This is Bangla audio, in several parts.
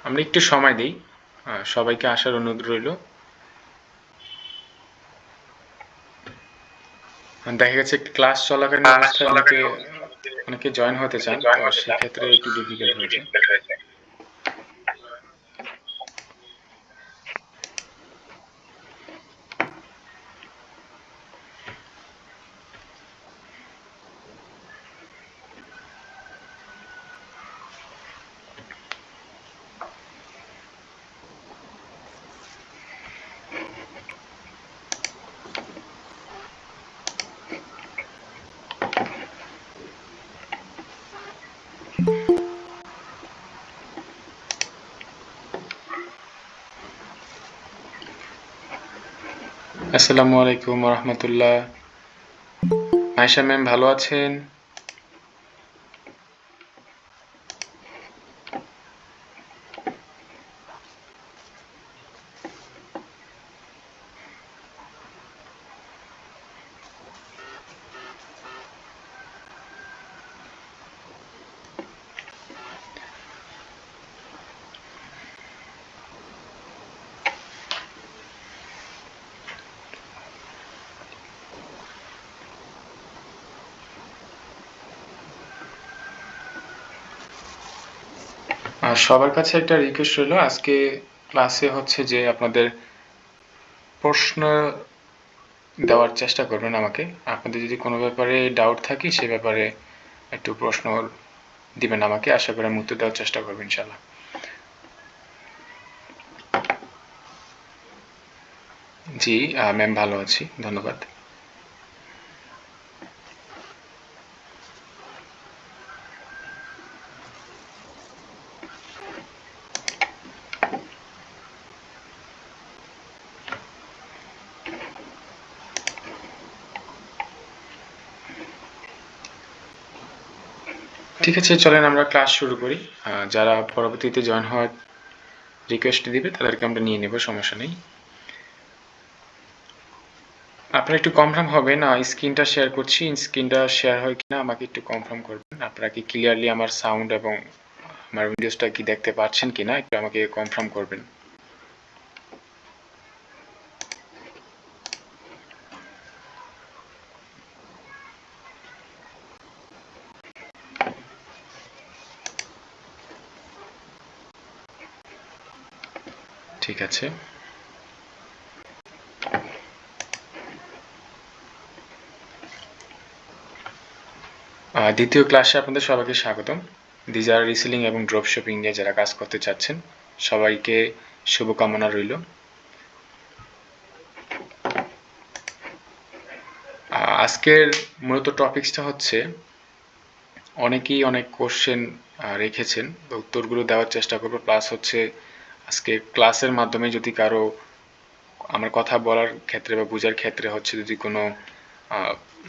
আমরা একটু সময় দিই, সবাইকে আসার অনুরোধ রইল। দেখা গেছে ক্লাস চলাকালীন অবস্থায় অনেকে জয়েন হতে চান, তো সেক্ষেত্রে একটু ডিফিকাল্ট হয়ে যায়। আসসালামু আলাইকুম রহমতুল্লাহ। আয়েশা ম্যাম ভালো আছেন? আর সবার কাছে একটা রিকোয়েস্ট রইল, আজকে ক্লাসে হচ্ছে যে আপনাদের প্রশ্ন দেওয়ার চেষ্টা করবেন আমাকে। আপনাদের যদি কোনো ব্যাপারে ডাউট থাকে সে ব্যাপারে একটু প্রশ্ন দিবেন আমাকে, আশা করি আমি উত্তর দেওয়ার চেষ্টা করবো ইনশাল্লাহ। জি ম্যাম, ভালো আছি, ধন্যবাদ। ঠিক আছে, চলেন আমরা ক্লাস শুরু করি। যারা পরবর্তীতে জয়েন হওয়ার রিকোয়েস্ট দিবে তাদেরকে আমরা নিয়ে নেব, সমস্যা নেই। আপনারা একটু কনফার্ম হবেন, স্ক্রিনটা শেয়ার করছি, স্ক্রিনটা শেয়ার হয় কিনা আমাকে একটু কনফার্ম করবেন। আপনারা কি ক্লিয়ারলি আমার সাউন্ড এবং আমার ভিডিওসটা কি দেখতে পাচ্ছেন কিনা একটু আমাকে কনফার্ম করবেন। ঠিক আছে, দ্বিতীয় ক্লাসে আপনাদের সবাইকে স্বাগতম। যারা রিসেলিং এবং ড্রপ শপিং নিয়ে যারা কাজ করতে চাচ্ছেন সবাইকে শুভকামনা রইল। আজকের মূলত টপিকসটা হচ্ছে, অনেকেই অনেক কোশ্চেন রেখেছেন, তো উত্তরগুলো দেওয়ার চেষ্টা করবো। প্লাস হচ্ছে আজকে ক্লাসের মাধ্যমে যদি কারো আমার কথা বলার ক্ষেত্রে বা বোঝার ক্ষেত্রে হচ্ছে যদি কোনো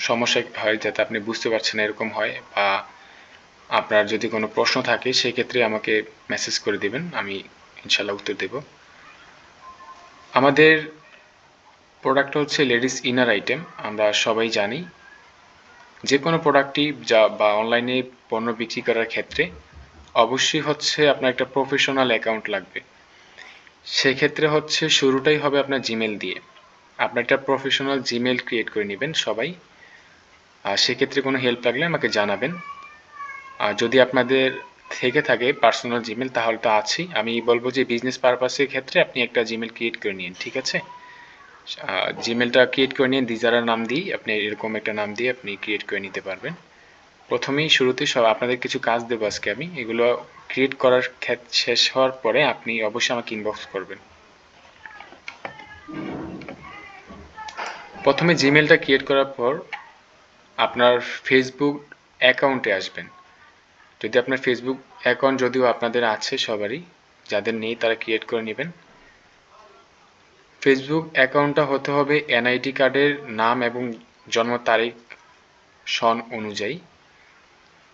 সমস্যা হয়, যাতে আপনি বুঝতে পারছেন এরকম হয়, বা আপনার যদি কোনো প্রশ্ন থাকে সেক্ষেত্রে আমাকে মেসেজ করে দিবেন, আমি ইনশাল্লাহ উত্তর দেব। আমাদের প্রোডাক্ট হচ্ছে লেডিস ইনার আইটেম। আমরা সবাই জানি যে কোনো প্রোডাক্টই বা অনলাইনে পণ্য বিক্রি করার ক্ষেত্রে অবশ্যই হচ্ছে আপনার একটা প্রফেশনাল অ্যাকাউন্ট লাগবে। সেক্ষেত্রে হচ্ছে শুরুটাই হবে আপনার জিমেল দিয়ে। আপনার একটা প্রফেশনাল জিমেল ক্রিয়েট করে নেবেন সবাই। আর সেক্ষেত্রে কোনো হেল্প লাগলে আমাকে জানাবেন। আর যদি আপনাদের থেকে থাকে পার্সোনাল জিমেল তাহলে তো আছেই, আমি বলবো যে বিজনেস পারপাসের ক্ষেত্রে আপনি একটা জিমেল ক্রিয়েট করে নিন, ঠিক আছে? জিমেলটা ক্রিয়েট করে নিন, দিজারার নাম দিয়ে আপনি এরকম একটা নাম দিয়ে আপনি ক্রিয়েট করে নিতে পারবেন। প্রথমেই শুরুতেই সব আপনাদের কিছু কাজ দেবো আজকে আমি, এগুলো ক্রিয়েট করার শেষ হওয়ার পরে আপনি অবশ্যই আমাকে ইনবক্স করবেন। প্রথমে জিমেলটা ক্রিয়েট করার পর আপনার ফেসবুক অ্যাকাউন্টে আসবেন। যদি আপনার ফেসবুক অ্যাকাউন্ট যদিও আপনাদের আছে সবারই, যাদের নেই তারা ক্রিয়েট করে নেবেন। ফেসবুক অ্যাকাউন্টটা হতে হবে এনআইডি কার্ডের নাম এবং জন্ম তারিখ সন অনুযায়ী।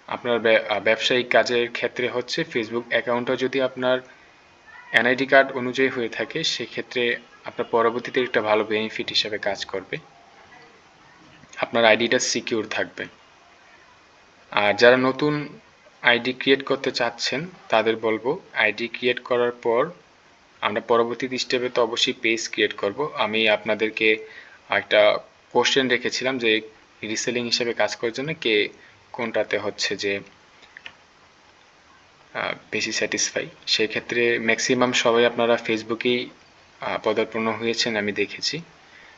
আপনার ব্যবসায়িক কাজের ক্ষেত্রে হচ্ছে ফেসবুক অ্যাকাউন্টটা যদি আপনার এনআইডি কার্ড অনুযায়ী হয়ে থাকে সেক্ষেত্রে আপনার পরবর্তীতে একটা ভালো বেনিফিট হিসেবে কাজ করবে, আপনার আইডিটা সিকিউর থাকবে। আর যারা নতুন আইডি ক্রিয়েট করতে চাচ্ছেন তাদের বলবো আইডি ক্রিয়েট করার পর আমরা পরবর্তী স্টেপে তো অবশ্যই পেজ ক্রিয়েট করব। আমি আপনাদেরকে একটা কোশ্চেন রেখেছিলাম যে রিসেলিং হিসেবে কাজ করার জন্য কে কোনটাতে হচ্ছে যে বেশি স্যাটিসফাই। সেই ক্ষেত্রে ম্যাক্সিমাম সবাই আপনারা ফেসবুকেই পদার্পণ হয়েছেন আমি দেখেছি।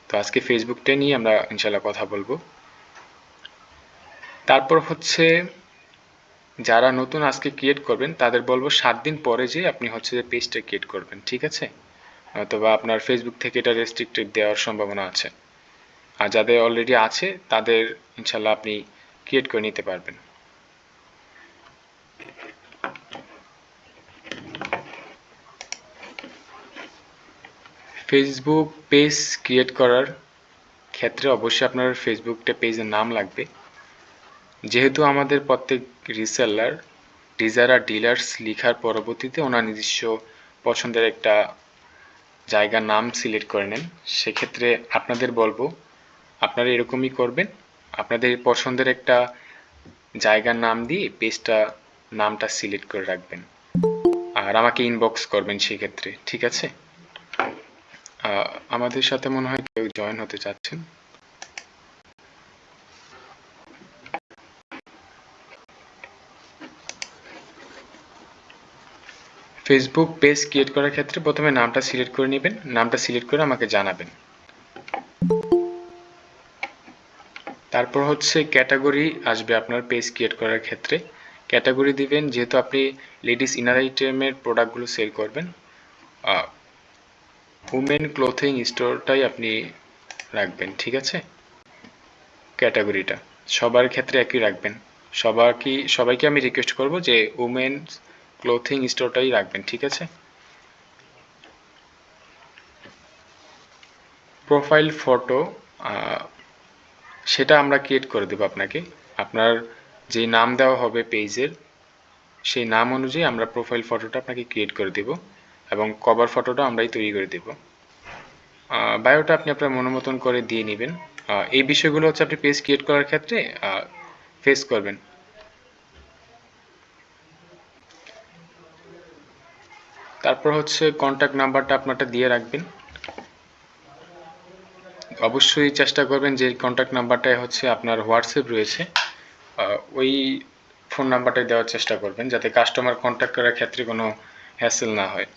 তো আজকে ফেসবুকটা নিয়ে আমরা ইনশাল্লাহ কথা বলবো। তারপর হচ্ছে যারা নতুন আজকে ক্রিয়েট করবেন তাদের বলবো 7 দিন পরে যে আপনি হচ্ছে যে পেজটা ক্রিয়েট করবেন, ঠিক আছে? অথবা আপনার ফেসবুক থেকে এটা রেস্ট্রিক্টেড দেওয়ার সম্ভাবনা আছে। আর যাদের অলরেডি আছে তাদের ইনশাল্লাহ আপনি ক্রিয়েট করে নিতে পারবেন। ফেসবুক পেজ ক্রিয়েট করার ক্ষেত্রে অবশ্যই আপনার ফেসবুকটা পেজের নাম লাগবে। যেহেতু আমাদের প্রত্যেক রিসেলার ডিজার আর ডিলার্স লেখার পরবর্তীতে ওনার নিজস্ব পছন্দের একটা জায়গার নাম সিলেক্ট করে নেন, সেক্ষেত্রে আপনাদের বলবো আপনারা এরকমই করবেন। আপনাদের পছন্দের একটা জায়গার নাম দিয়ে পেজটা নামটা সিলেক্ট করে রাখবেন আর আমাকে ইনবক্স করবেন সেক্ষেত্রে, ঠিক আছে? আমাদের সাথে মনে হয় কেউ জয়েন হতে চাচ্ছেন। ফেসবুক পেজ ক্রিয়েট করার ক্ষেত্রে প্রথমে নামটা সিলেক্ট করে নেবেন, নামটা সিলেক্ট করে আমাকে জানাবেন। তারপর হচ্ছে ক্যাটাগরি আসবে আপনার পেজ ক্রিয়েট করার ক্ষেত্রে। ক্যাটাগরি দিবেন, যেহেতু আপনি লেডিস ইনার আইটেমের প্রোডাক্টগুলো সেল করবেন, উমেন ক্লোথিং স্টোরটাই আপনি রাখবেন, ঠিক আছে? ক্যাটাগরিটা সবার ক্ষেত্রে একই রাখবেন। সবাইকে আমি রিকোয়েস্ট করব যে উমেন ক্লোথিং স্টোরটাই রাখবেন, ঠিক আছে? প্রোফাইল ফটো সেটা আমরা ক্রিয়েট করে দেব আপনাকে। আপনার যে নাম দেওয়া হবে পেজের সেই নাম অনুযায়ী আমরা প্রোফাইল ফটোটা আপনাকে ক্রিয়েট করে দেব এবং কভার ফটোটা আমরাই তৈরি করে দেব। বায়োটা আপনি আপনার মনোমতন করে দিয়ে নেবেন। এই বিষয়গুলো হচ্ছে আপনি পেজ ক্রিয়েট করার ক্ষেত্রে ফেস করবেন। তারপর হচ্ছে কন্ট্যাক্ট নাম্বারটা আপনারটা দিয়ে রাখবেন। অবশ্যই চেষ্টা করবেন যে কন্ট্যাক্ট নাম্বারটাই হচ্ছে আপনার হোয়াটসঅ্যাপ রয়েছে ওই ফোন নাম্বারটাই দেওয়ার চেষ্টা করবেন, যাতে কাস্টমার কন্ট্যাক্ট করার ক্ষেত্রে কোনো হ্যাসেল না হয়।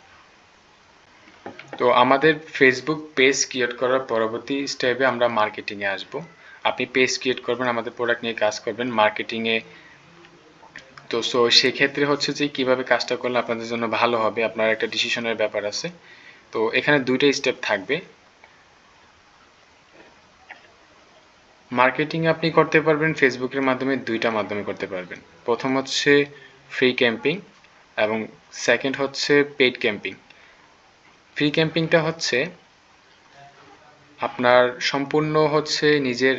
তো আমাদের ফেসবুক পেজ ক্রিয়েট করার পরবর্তী স্টেপে আমরা মার্কেটিংয়ে আসব। আপনি পেজ ক্রিয়েট করবেন, আমাদের প্রোডাক্ট নিয়ে কাজ করবেন মার্কেটিংয়ে। তো সেক্ষেত্রে হচ্ছে যে কীভাবে কাজটা করলে আপনাদের জন্য ভালো হবে, আপনার একটা ডিসিশনের ব্যাপার আছে। তো এখানে দুইটা স্টেপ থাকবে। মার্কেটিং আপনি করতে পারবেন ফেসবুকের মাধ্যমে, দুইটা মাধ্যমে করতে পারবেন। প্রথম হচ্ছে ফ্রি ক্যাম্পিং এবং সেকেন্ড হচ্ছে পেইড ক্যাম্পিং। ফ্রি ক্যাম্পিংটা হচ্ছে আপনার সম্পূর্ণ হচ্ছে নিজের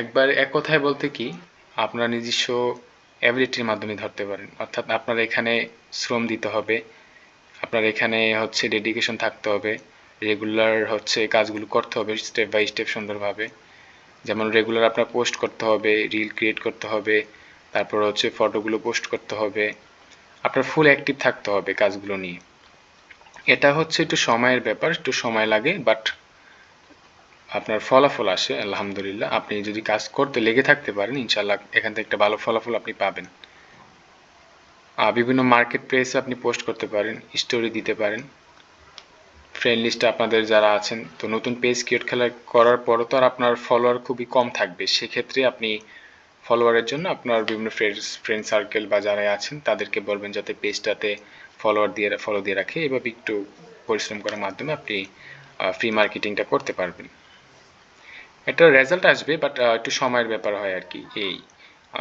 একবার এক কথায় বলতে কি আপনার নিজস্ব অ্যাবিলিটির মাধ্যমে ধরতে পারেন। অর্থাৎ আপনার এখানে শ্রম দিতে হবে, আপনার এখানে হচ্ছে ডেডিকেশন থাকতে হবে, রেগুলার হচ্ছে কাজগুলো করতে হবে স্টেপ বাই স্টেপ সুন্দরভাবে। যেমন রেগুলার আপনার পোস্ট করতে হবে, রিল ক্রিয়েট করতে হবে, তারপর হচ্ছে ফটোগুলো পোস্ট করতে হবে, আপনার ফুল অ্যাক্টিভ থাকতে হবে কাজগুলো নিয়ে। এটা হচ্ছে একটু সময়ের ব্যাপার, একটু সময় লাগে, বাট আপনার ফলাফল আসে আলহামদুলিল্লাহ। আপনি যদি কাজ করতে লেগে থাকতে পারেন ইনশাল্লাহ এখান থেকে একটা ভালো ফলাফল আপনি পাবেন। বিভিন্ন মার্কেট প্লেসে আপনি পোস্ট করতে পারেন, স্টোরি দিতে পারেন, ফ্রেন্ড লিস্টে আপনাদের যারা আছেন। তো নতুন পেজ ক্রিয়েট করার পরও তো আর আপনার ফলোয়ার খুবই কম থাকবে, সেক্ষেত্রে আপনি ফলোয়ারের জন্য আপনার বিভিন্ন ফ্রেন্ড সার্কেল বা যারা আছেন তাদেরকে বলবেন যাতে পেজটাতে ফলো দিয়ে রাখে। এভাবে একটু পরিশ্রম করার মাধ্যমে আপনি ফ্রি মার্কেটিংটা করতে পারবেন। একটা রেজাল্ট আসবে, বাট একটু সময়ের ব্যাপার হয় আর কি এই।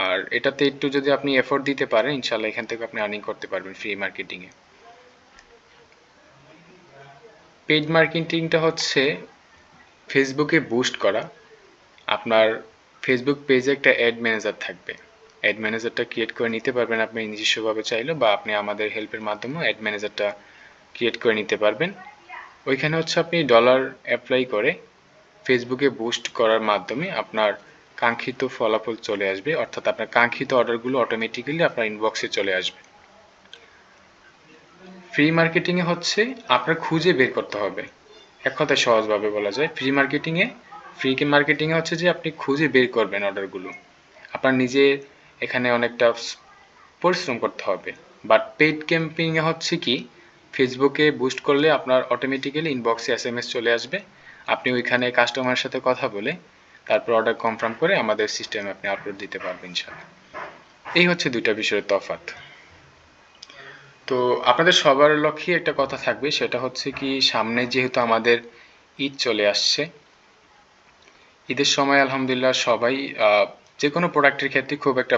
আর এটাতে একটু যদি আপনি এফোর্ট দিতে পারেন ইনশাল্লাহ এখান থেকে আপনি আর্নিং করতে পারবেন ফ্রি মার্কেটিংয়ে। পেইড মার্কেটিংটা হচ্ছে ফেসবুকে বুস্ট করা। আপনার ফেসবুক পেজে একটা অ্যাড ম্যানেজার থাকবে, অ্যাড ম্যানেজারটা ক্রিয়েট করে নিতে পারবেন আপনি নিজস্বভাবে চাইলে, বা আপনি আমাদের হেল্পের মাধ্যমে অ্যাড ম্যানেজারটা ক্রিয়েট করে নিতে পারবেন। ওইখানে হচ্ছে আপনি ডলার অ্যাপ্লাই করে ফেসবুকে বুস্ট করার মাধ্যমে আপনার কাঙ্ক্ষিত ফলাফল চলে আসবে, অর্থাৎ আপনার কাঙ্ক্ষিত অর্ডারগুলো অটোমেটিক্যালি আপনার ইনবক্সে চলে আসবে। ফ্রি মার্কেটিংয়ে হচ্ছে আপনার খুঁজে বের করতে হবে। এক কথায় সহজভাবে বলা যায়, ফ্রি মার্কেটিংয়ে হচ্ছে যে আপনি খুঁজে বের করবেন অর্ডারগুলো। আপনার নিজে এখানে অনেকটা পরিশ্রম করতে হবে। বাট পেইড ক্যাম্পেইনে হচ্ছে কি, ফেসবুকে বুস্ট করলে আপনার অটোমেটিক্যালি ইনবক্সে এসএমএস চলে আসবে। আপনি ওইখানে কাস্টমারের সাথে কথা বলে তারপর অর্ডার কনফার্ম করে আমাদের সিস্টেমে আপনি আপলোড দিতে পারবেন ইনশাআল্লাহ। এই হচ্ছে দুইটা বিষয়ের তফাৎ। তো আপনাদের সবার লক্ষ্যে একটা কথা থাকবে, সেটা হচ্ছে কি, সামনে যেহেতু আমাদের ঈদ চলে আসছে, ঈদের সময় আলহামদুলিল্লাহ সবাই যে কোনো প্রোডাক্টের ক্ষেত্রে খুব একটা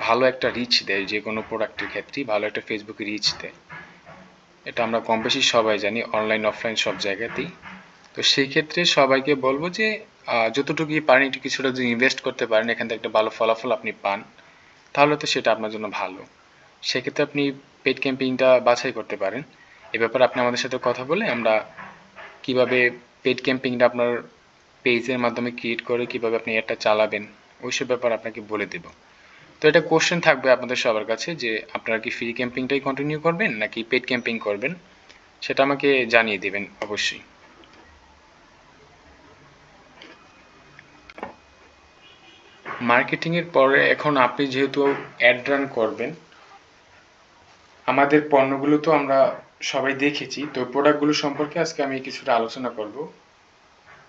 ভালো একটা রিচ দেয়, যে কোনো প্রোডাক্টের ক্ষেত্রেই ভালো একটা ফেসবুকে রিচ দেয়। এটা আমরা কম বেশি সবাই জানি, অনলাইন অফলাইন সব জায়গাতেই। তো সেই ক্ষেত্রে সবাইকে বলবো যে যতটুকুই পারেন একটু কিছুটা যদি ইনভেস্ট করতে পারেন, এখান থেকে একটা ভালো ফলাফল আপনি পান, তাহলে তো সেটা আপনার জন্য ভালো। সেক্ষেত্রে আপনি পেইড ক্যাম্পেইনটা বাছাই করতে পারেন। এ ব্যাপারে আপনি আমাদের সাথে কথা বলে আমরা কিভাবে পেইড ক্যাম্পেইনটা আপনার পেজের মাধ্যমে ক্রিয়েট করে কিভাবে আপনি এটা চালাবেন ওইসব ব্যাপার আপনাকে বলে দেব। তো এটা কোশ্চেন থাকবে আপনাদের সবার কাছে যে আপনারা কি ফ্রি ক্যাম্পেইনটাই কন্টিনিউ করবেন নাকি পেইড ক্যাম্পেইন করবেন, সেটা আমাকে জানিয়ে দেবেন অবশ্যই। মার্কেটিংয়ের পরে এখন আপনি যেহেতু অ্যাড রান করবেন, আমাদের পণ্যগুলো তো আমরা সবাই দেখেছি, তো প্রোডাক্টগুলো সম্পর্কে আজকে আমি কিছুটা আলোচনা করব।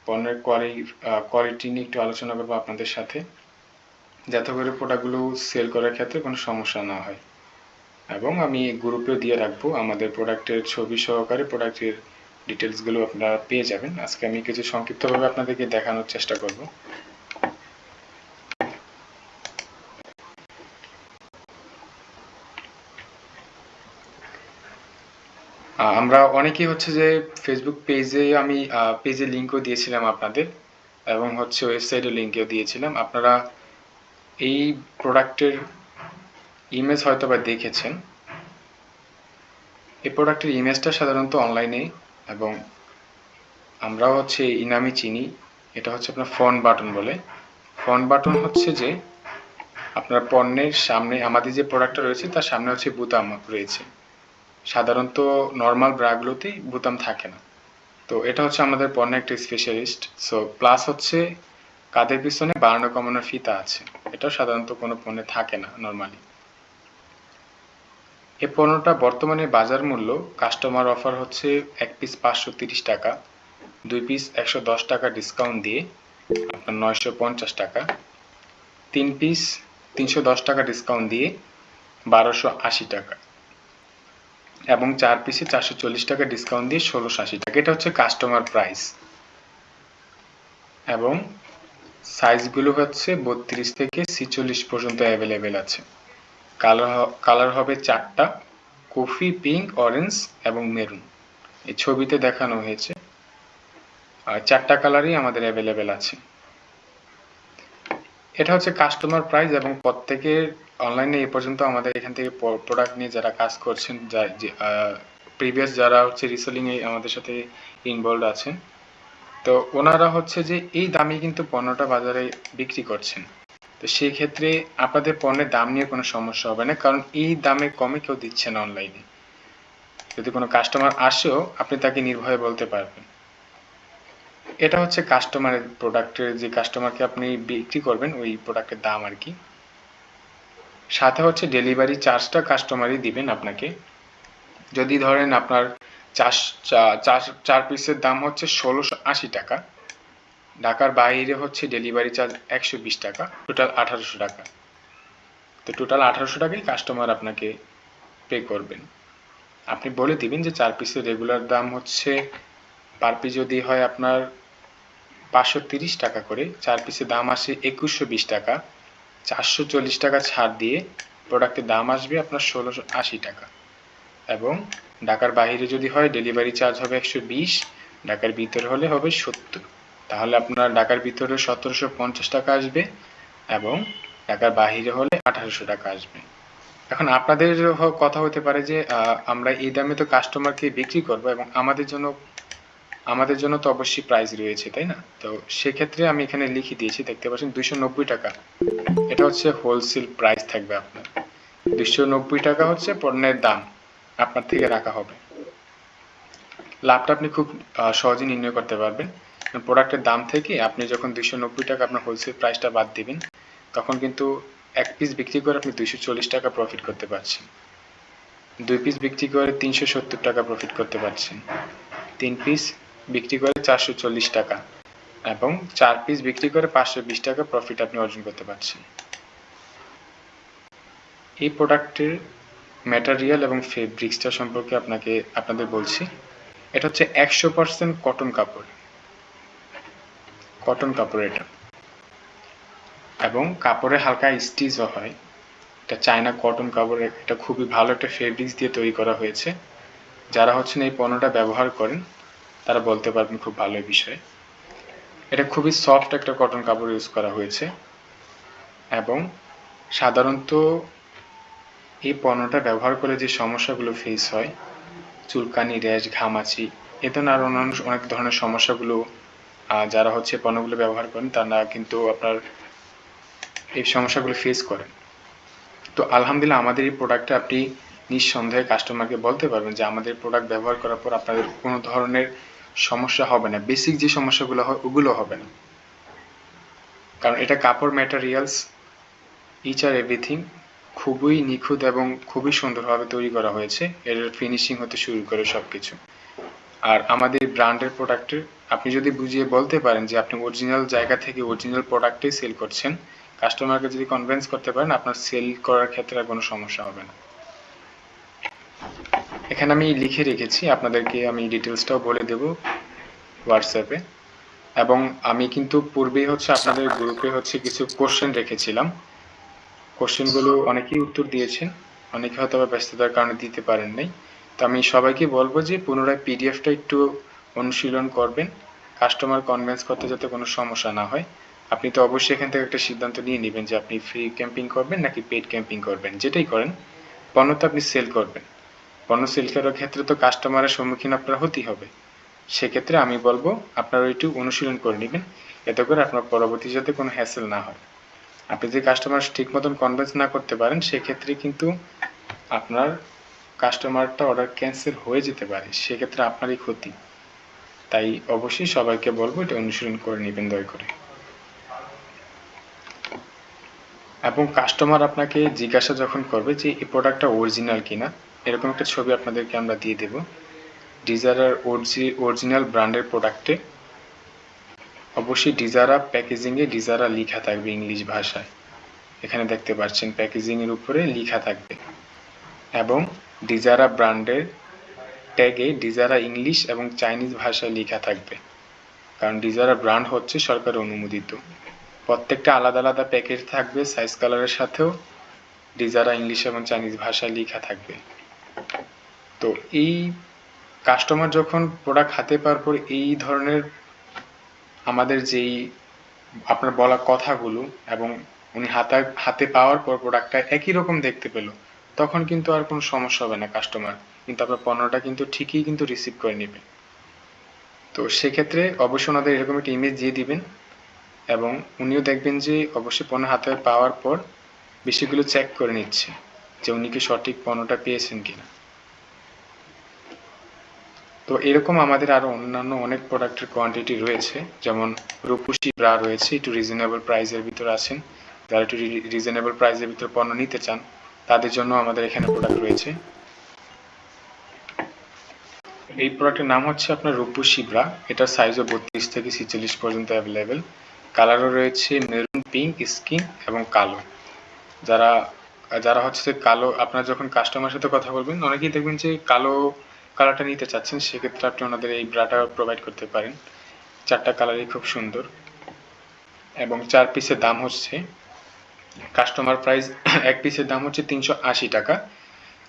পণ্যের কোয়ালিটি নিয়ে একটু আলোচনা করবো আপনাদের সাথে, যাতে করে প্রোডাক্টগুলো সেল করার ক্ষেত্রে কোনো সমস্যা না হয়। এবং আমি গ্রুপে দিয়ে রাখবো আমাদের প্রোডাক্টের ছবি সহকারে, প্রোডাক্টের ডিটেলসগুলো আপনারা পেয়ে যাবেন। আজকে আমি কিছু সংক্ষিপ্তভাবে আপনাদেরকে দেখানোর চেষ্টা করব। আমরা অনেকেই হচ্ছে যে ফেসবুক পেজে লিঙ্কও দিয়েছিলাম আপনাদের, এবং হচ্ছে ওয়েবসাইটের লিঙ্কও দিয়েছিলাম। আপনারা এই প্রোডাক্টের ইমেজ হয়তো বা দেখেছেন। এই প্রোডাক্টের ইমেজটা সাধারণত অনলাইনে, এবং আমরাও হচ্ছে এই নামই চিনি, এটা হচ্ছে আপনার ফন্ট বাটন বলে। ফন্ট বাটন হচ্ছে যে আপনার পণ্যের সামনে, আমাদের যে প্রোডাক্টটা রয়েছে তার সামনে হচ্ছে বোতাম রয়েছে। সাধারণত নর্মাল ব্রাগুলোতেই বোতাম থাকে না। তো এটা হচ্ছে আমাদের পণ্যের একটা স্পেশালিস্ট। সো প্লাস হচ্ছে কাঁধের পিছনে বাড়ানো কমানোর ফিতা আছে, এটাও সাধারণত কোনো পণ্যে থাকে না নর্মালি। এই পণ্যটা বর্তমানে বাজার মূল্য কাস্টমার অফার হচ্ছে এক পিস 530 টাকা, 2 পিস 110 টাকা ডিসকাউন্ট দিয়ে আপনার 950 টাকা, 3 পিস 310 টাকা ডিসকাউন্ট দিয়ে 1280 টাকা, এবং 4 পিসে 440 টাকা ডিসকাউন্ট দিয়ে 1680 টাকা। এটা হচ্ছে কাস্টমার প্রাইস। এবং সাইজগুলো হচ্ছে 32 থেকে 46 পর্যন্ত অ্যাভেলেবেল আছে। কালার হবে 4টা, কফি, পিঙ্ক, অরেঞ্জ এবং মেরুন। এই ছবিতে দেখানো হয়েছে। আর 4টা কালারই আমাদের অ্যাভেলেবেল আছে। এটা হচ্ছে কাস্টমার প্রাইস, এবং প্রত্যেকের অনলাইনে এ পর্যন্ত আমাদের এখান থেকে প্রোডাক্ট নিয়ে যারা কাজ করছেন, প্রিভিয়াস যারা হচ্ছে রিসেলিং এ আমাদের সাথে ইনভলভ আছেন, তো ওনারা হচ্ছে যে এই দামে কিন্তু পণ্যটা বাজারে বিক্রি করছেন। তো সেই ক্ষেত্রে আপনাদের পণ্যের দাম নিয়ে কোনো সমস্যা হবে না, কারণ এই দামে কমে কেউ দিচ্ছে না অনলাইনে। যদি কোনো কাস্টমার আসেও আপনি তাকে নির্ভয়ে বলতে পারবেন। এটা হচ্ছে কাস্টমারের প্রোডাক্টের, যে কাস্টমারকে আপনি বিক্রি করবেন ওই প্রোডাক্টের দাম আর কি। সাথে হচ্ছে ডেলিভারি চার্জটা কাস্টমারই দিবেন আপনাকে। যদি ধরেন আপনার 4 পিসের দাম হচ্ছে 1680 টাকা, ঢাকার বাইরে হচ্ছে ডেলিভারি চার্জ 120 টাকা, টোটাল 1800 টাকা। তো টোটাল 1800 টাকাই কাস্টমার আপনাকে পে করবেন। আপনি বলে দিবেন যে 4 পিসের রেগুলার দাম হচ্ছে পার পিস যদি হয় আপনার 530 টাকা করে, 4 পিসের দাম আসে 2120 টাকা, 440 টাকা ছাড় দিয়ে প্রোডাক্টের দাম আসবে আপনার 1680 টাকা। এবং ঢাকার বাইরে যদি হয় ডেলিভারি চার্জ হবে 120, ঢাকার ভিতরে হলে হবে 70। তাহলে আপনার ঢাকার ভিতরে 1750 টাকা আসবে, এবং ঢাকার বাইরে হলে 1800 টাকা আসবে। এখন আপনাদের কথা হতে পারে যে আমরা এই দামে তো কাস্টমারকে বিক্রি করব, এবং আমাদের জন্য আমাদের জন্য তো অবশ্যই প্রাইস রয়েছে, তাই না? তো সেক্ষেত্রে আমি এখানে লিখে দিয়েছি, দেখতে পাচ্ছেন 290 টাকা। এটা হচ্ছে হোলসেল প্রাইস থাকবে আপনার। 290 টাকা হচ্ছে পণ্যের দাম আপনার থেকে রাখা হবে। লাভটা আপনি খুব সহজে নির্ণয় করতে পারবেন। প্রোডাক্টের দাম থেকে আপনি যখন 290 টাকা আপনার হোলসেল প্রাইসটা বাদ দিবেন, তখন কিন্তু এক পিস বিক্রি করে আপনি 240 টাকা প্রফিট করতে পারছেন। 2 পিস বিক্রি করে 370 টাকা প্রফিট করতে পারছেন। 3 পিস বিক্রি করে 440 টাকা এবং 4 পিস বিক্রি করে 520 টাকা প্রফিট আপনি অর্জন করতে পারছেন। এই প্রোডাক্টের ম্যাটেরিয়াল এবং ফেব্রিক্সটা সম্পর্কে আপনাদের বলছি। এটা হচ্ছে 100% কটন কাপড়, এটা এবং কাপড়ে হালকা স্টিচও হয়। এটা চায়না কটন কাপড়ের, এটা খুবই ভালো একটা ফেব্রিক্স দিয়ে তৈরি করা হয়েছে। যারা হচ্ছেন এই পণ্যটা ব্যবহার করেন তারা বলতে পারবেন খুব ভালো এই বিষয়ে। এটা খুবই সফট একটা কটন কাপড় ইউজ করা হয়েছে এবং সাধারণত এই পণ্যটা ব্যবহার করে যে সমস্যাগুলো ফেস হয়, চুলকানি, র্যাশ, ঘামাচি, এ ধরনের আরও অন্যান্য অনেক ধরনের সমস্যাগুলো যারা হচ্ছে পণ্যগুলো ব্যবহার করেন তারা কিন্তু আপনার এই সমস্যাগুলো ফেস করেন। তো আলহামদুলিল্লাহ আমাদের এই প্রোডাক্টটা আপনি নিঃসন্দেহে কাস্টমারকে বলতে পারবেন যে আমাদের প্রোডাক্ট ব্যবহার করার পর আপনাদের কোনো ধরনের সমস্যা হবে না, বেসিক যে সমস্যাগুলো হয় ওগুলো হবে না। কারণ এটা কাপড় ম্যাটেরিয়ালস ইচ আর এভরিথিং খুবই নিখুঁত এবং খুবই সুন্দরভাবে তৈরি করা হয়েছে, এর ফিনিশিং হতে শুরু করে সব কিছু। আর আমাদের ব্র্যান্ডের প্রোডাক্টের আপনি যদি বুঝিয়ে বলতে পারেন যে আপনি অরিজিনাল জায়গা থেকে অরিজিনাল প্রোডাক্টই সেল করছেন, কাস্টমারকে যদি কনভিন্স করতে পারেন, আপনার সেল করার ক্ষেত্রে আর কোনো সমস্যা হবে না। এখানে আমি লিখে রেখেছি, আপনাদেরকে আমি ডিটেলসটাও বলে দেব হোয়াটসঅ্যাপে। এবং আমি কিন্তু পূর্বেই হচ্ছে আপনাদের গ্রুপে হচ্ছে কিছু কোশ্চেন রেখেছিলাম, কোশ্চেনগুলো অনেকেই উত্তর দিয়েছেন, অনেকে হয়তো ব্যস্ততার কারণে দিতে পারেন নাই। তো আমি সবাইকে বলবো যে পুনরায় পিডিএফটা একটু অনুশীলন করবেন, কাস্টমার কনভিন্স করতে যাতে কোনো সমস্যা না হয়। আপনি তো অবশ্যই এখান থেকে একটা সিদ্ধান্ত নিয়ে নেবেন যে আপনি ফ্রি ক্যাম্পিং করবেন নাকি পেড ক্যাম্পিং করবেন। যেটাই করেন, পণ্য তো আপনি সেল করবেন, পণ্য সেল করার ক্ষেত্রে তো কাস্টমারের সম্মুখীন আপনার হতেই হবে। সেক্ষেত্রে আমি বলবো আপনারা একটু অনুশীলন করে নেবেন, এতে করে আপনার পরবর্তী যাতে কোনো হ্যাসেল না হয়। আপনি যদি কাস্টমার ঠিক মতন কনভিন্স না করতে পারেন, সেক্ষেত্রে কিন্তু আপনার কাস্টমারটা অর্ডার ক্যান্সেল হয়ে যেতে পারে, সেক্ষেত্রে আপনারই ক্ষতি। তাই অবশ্যই সবাইকে বলবো এটা অনুসরণ করে নেবেন দয়া করে। এবং কাস্টমার আপনাকে জিজ্ঞাসা যখন করবে যে এই প্রোডাক্টটা অরিজিনাল কিনা, এরকম একটা ছবি আপনাদেরকে আমরা দিয়ে দেব। ডিজারার অরিজিনাল ব্র্যান্ডের প্রোডাক্টে অবশ্যই ডিজারা প্যাকেজিংয়ে ডিজারা লেখা থাকবে ইংলিশ ভাষায়, এখানে দেখতে পাচ্ছেন প্যাকেজিংয়ের উপরে লেখা থাকবে। এবং ডিজারা ব্র্যান্ডের ট্যাগে ডিজারা ইংলিশ এবং চাইনিজ ভাষায় লেখা থাকবে, কারণ ডিজারা ব্র্যান্ড হচ্ছে সরকার অনুমোদিত। প্রত্যেকটা আলাদা আলাদা প্যাকেট থাকবে, সাইজ কালারের সাথেও ডিজারা ইংলিশ এবং চাইনিজ ভাষায় লেখা থাকবে। তো এই কাস্টমার যখন প্রোডাক্ট হাতে পাওয়ার পর এই ধরনের আমাদের যেই আপনার বলা কথাগুলো এবং উনি হাতে পাওয়ার পর প্রোডাক্টটা একই রকম দেখতে পেল, তখন কিন্তু আর কোনো সমস্যা হবে না, কাস্টমার কিন্তু আপনার পণ্যটা কিন্তু ঠিকই কিন্তু রিসিভ করে নেবে। তো সেক্ষেত্রে অবশ্যই ওনাদের এরকম একটা ইমেজ দিয়ে দিবেন এবং উনিও দেখবেন যে অবশ্যই পণ্য হাতে পাওয়ার পর বিষয়গুলো চেক করে নিচ্ছে যে উনি কি সঠিক পণ্যটা পেয়েছেন কিনা। তো এরকম আমাদের আরও অন্যান্য অনেক প্রোডাক্টের কোয়ান্টিটি রয়েছে, যেমন রূপসী ব্রা রয়েছে, একটু রিজনেবল প্রাইসের ভিতরে আছেন, যারা একটু রিজনেবল প্রাইসের ভিতরে পণ্য নিতে চান তাদের জন্য আমাদের এখানে প্রোডাক্ট রয়েছে। এই প্রোডাক্টের নাম হচ্ছে আপনার রূপসী ব্রা, এটার সাইজও 32 থেকে 46 পর্যন্ত অ্যাভেলেবেল। কালারও রয়েছে মেরুন, পিঙ্ক, স্কিন এবং কালো। যারা যারা হচ্ছে কালো, আপনারা যখন কাস্টমারের সাথে কথা বলবেন অনেকেই দেখবেন যে কালো কালারটা নিতে চাচ্ছেন, সেক্ষেত্রে আপনি ওনাদের এই ব্রাটা প্রোভাইড করতে পারেন। 4টা কালারই খুব সুন্দর এবং 4 পিসের দাম হচ্ছে কাস্টমার প্রাইস, এক পিসের দাম হচ্ছে 380 টাকা,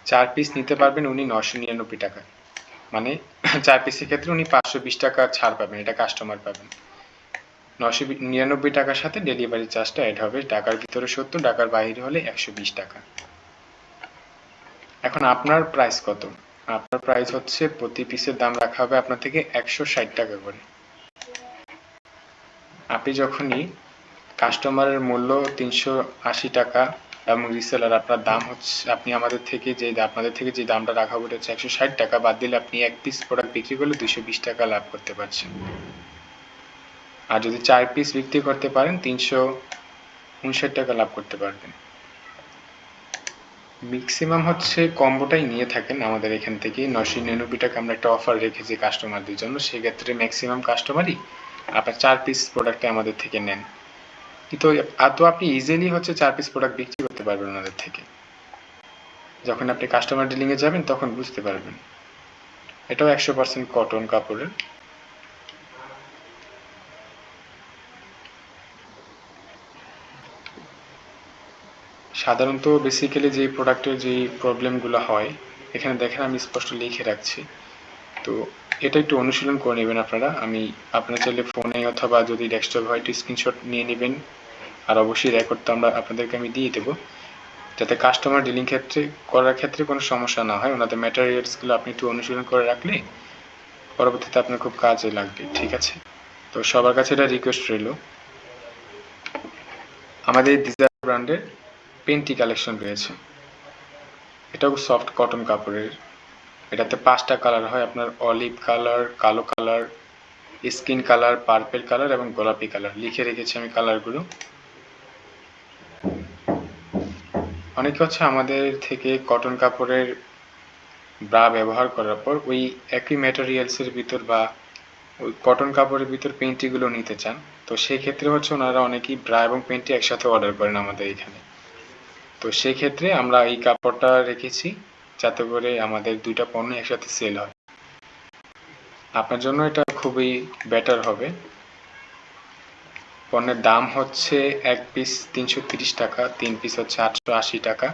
4 পিস নিতে পারবেন উনি 999 টাকা, মানে 4 পিসের ক্ষেত্রে উনি 520 টাকা ছাড় পাবেন, এটা কাস্টমার পাবেন। 999 টাকার সাথে ডেলিভারি চার্জটা অ্যাড হবে, ঢাকার ভিতরে 70, ঢাকার বাইরে হলে 120 টাকা। এখন আপনার প্রাইস কত? আপনার প্রাইস হচ্ছে প্রতি পিসের দাম রাখা হবে আপনার থেকে 160 টাকা করে। আপনি যখনই কাস্টমারের মূল্য 380 টাকা এবং রিসেলার আপনার দাম হচ্ছে, আপনি আপনাদের থেকে যে দামটা রাখা হবে হচ্ছে 160 টাকা, বাদ দিলে আপনি এক পিস প্রোডাক্ট বিক্রি করলে 220 টাকা লাভ করতে পারছেন। আর যদি 4 পিস বিক্রি করতে পারেন 359 টাকা লাভ করতে পারবেন। ম্যাক্সিমাম হচ্ছে কম্বোটাই নিয়ে থাকেন আমাদের এখান থেকে। 999 টাকা আমরা একটা অফার রেখেছি কাস্টমারদের জন্য, সেক্ষেত্রে ম্যাক্সিমাম কাস্টমারই আপনার 4 পিস প্রোডাক্টে আমাদের থেকে নেন। কিন্তু আপনি ইজিলি হচ্ছে 4 পিস প্রোডাক্ট বিক্রি করতে পারবেন ওনাদের থেকে। যখন আপনি কাস্টমার ডিলিংয়ে যাবেন তখন বুঝতে পারবেন। এটাও 100% কটন কাপড়ের। সাধারণত বেসিক্যালি যে প্রোডাক্টের যে প্রবলেমগুলো হয় এখানে দেখেন আমি স্পষ্ট লিখে রাখছি, তো এটা একটু অনুশীলন করে নেবেন আপনারা। আপনারা চাইলে ফোনে অথবা যদি ডেস্কটপ হয় একটু স্ক্রিনশট নিয়ে নেবেন, আর অবশ্যই রেকর্ডটা আপনাদেরকে আমি দিয়ে দেবো, যাতে কাস্টমার ডিলিং করার ক্ষেত্রে কোনো সমস্যা না হয়। ওনাদের ম্যাটেরিয়ালসগুলো আপনি একটু অনুশীলন করে রাখলে পরবর্তীতে আপনার খুব কাজে লাগবে, ঠিক আছে? তো সবার কাছে এটা রিকোয়েস্ট রইল। আমাদের ডিজায়ার ব্র্যান্ডের পেন্টি কালেকশন রয়েছে, এটাও সফট কটন কাপড়ের। এটাতে 5টা কালার হয়, আপনার অলিভ কালার, কালো colour, skin colour, purple colour এবং গোলাপি কালার। লিখে রেখেছি আমি কালারগুলো। অনেকে হচ্ছে আমাদের থেকে কটন কাপড়ের ব্রা ব্যবহার করার পর ওই একই ম্যাটেরিয়ালসের ভিতর বা ওই কটন কাপড়ের ভিতর পেন্টিগুলো নিতে চান, তো সেই ক্ষেত্রে হচ্ছে ওনারা অনেকেই ব্রা এবং পেন্টি একসাথে অর্ডার করেন আমাদের এখানে। তো সেই ক্ষেত্রে আমরা এই কাপড়টা রেখেছি যাতে করে আমাদের দুইটা পণ্য একসাথে সেল হয়। আপনার জন্য এটা খুবই বেটার হবে। পণ্যের দাম হচ্ছে এক পিস 330 টাকা, 3 পিস হচ্ছে 880 টাকা,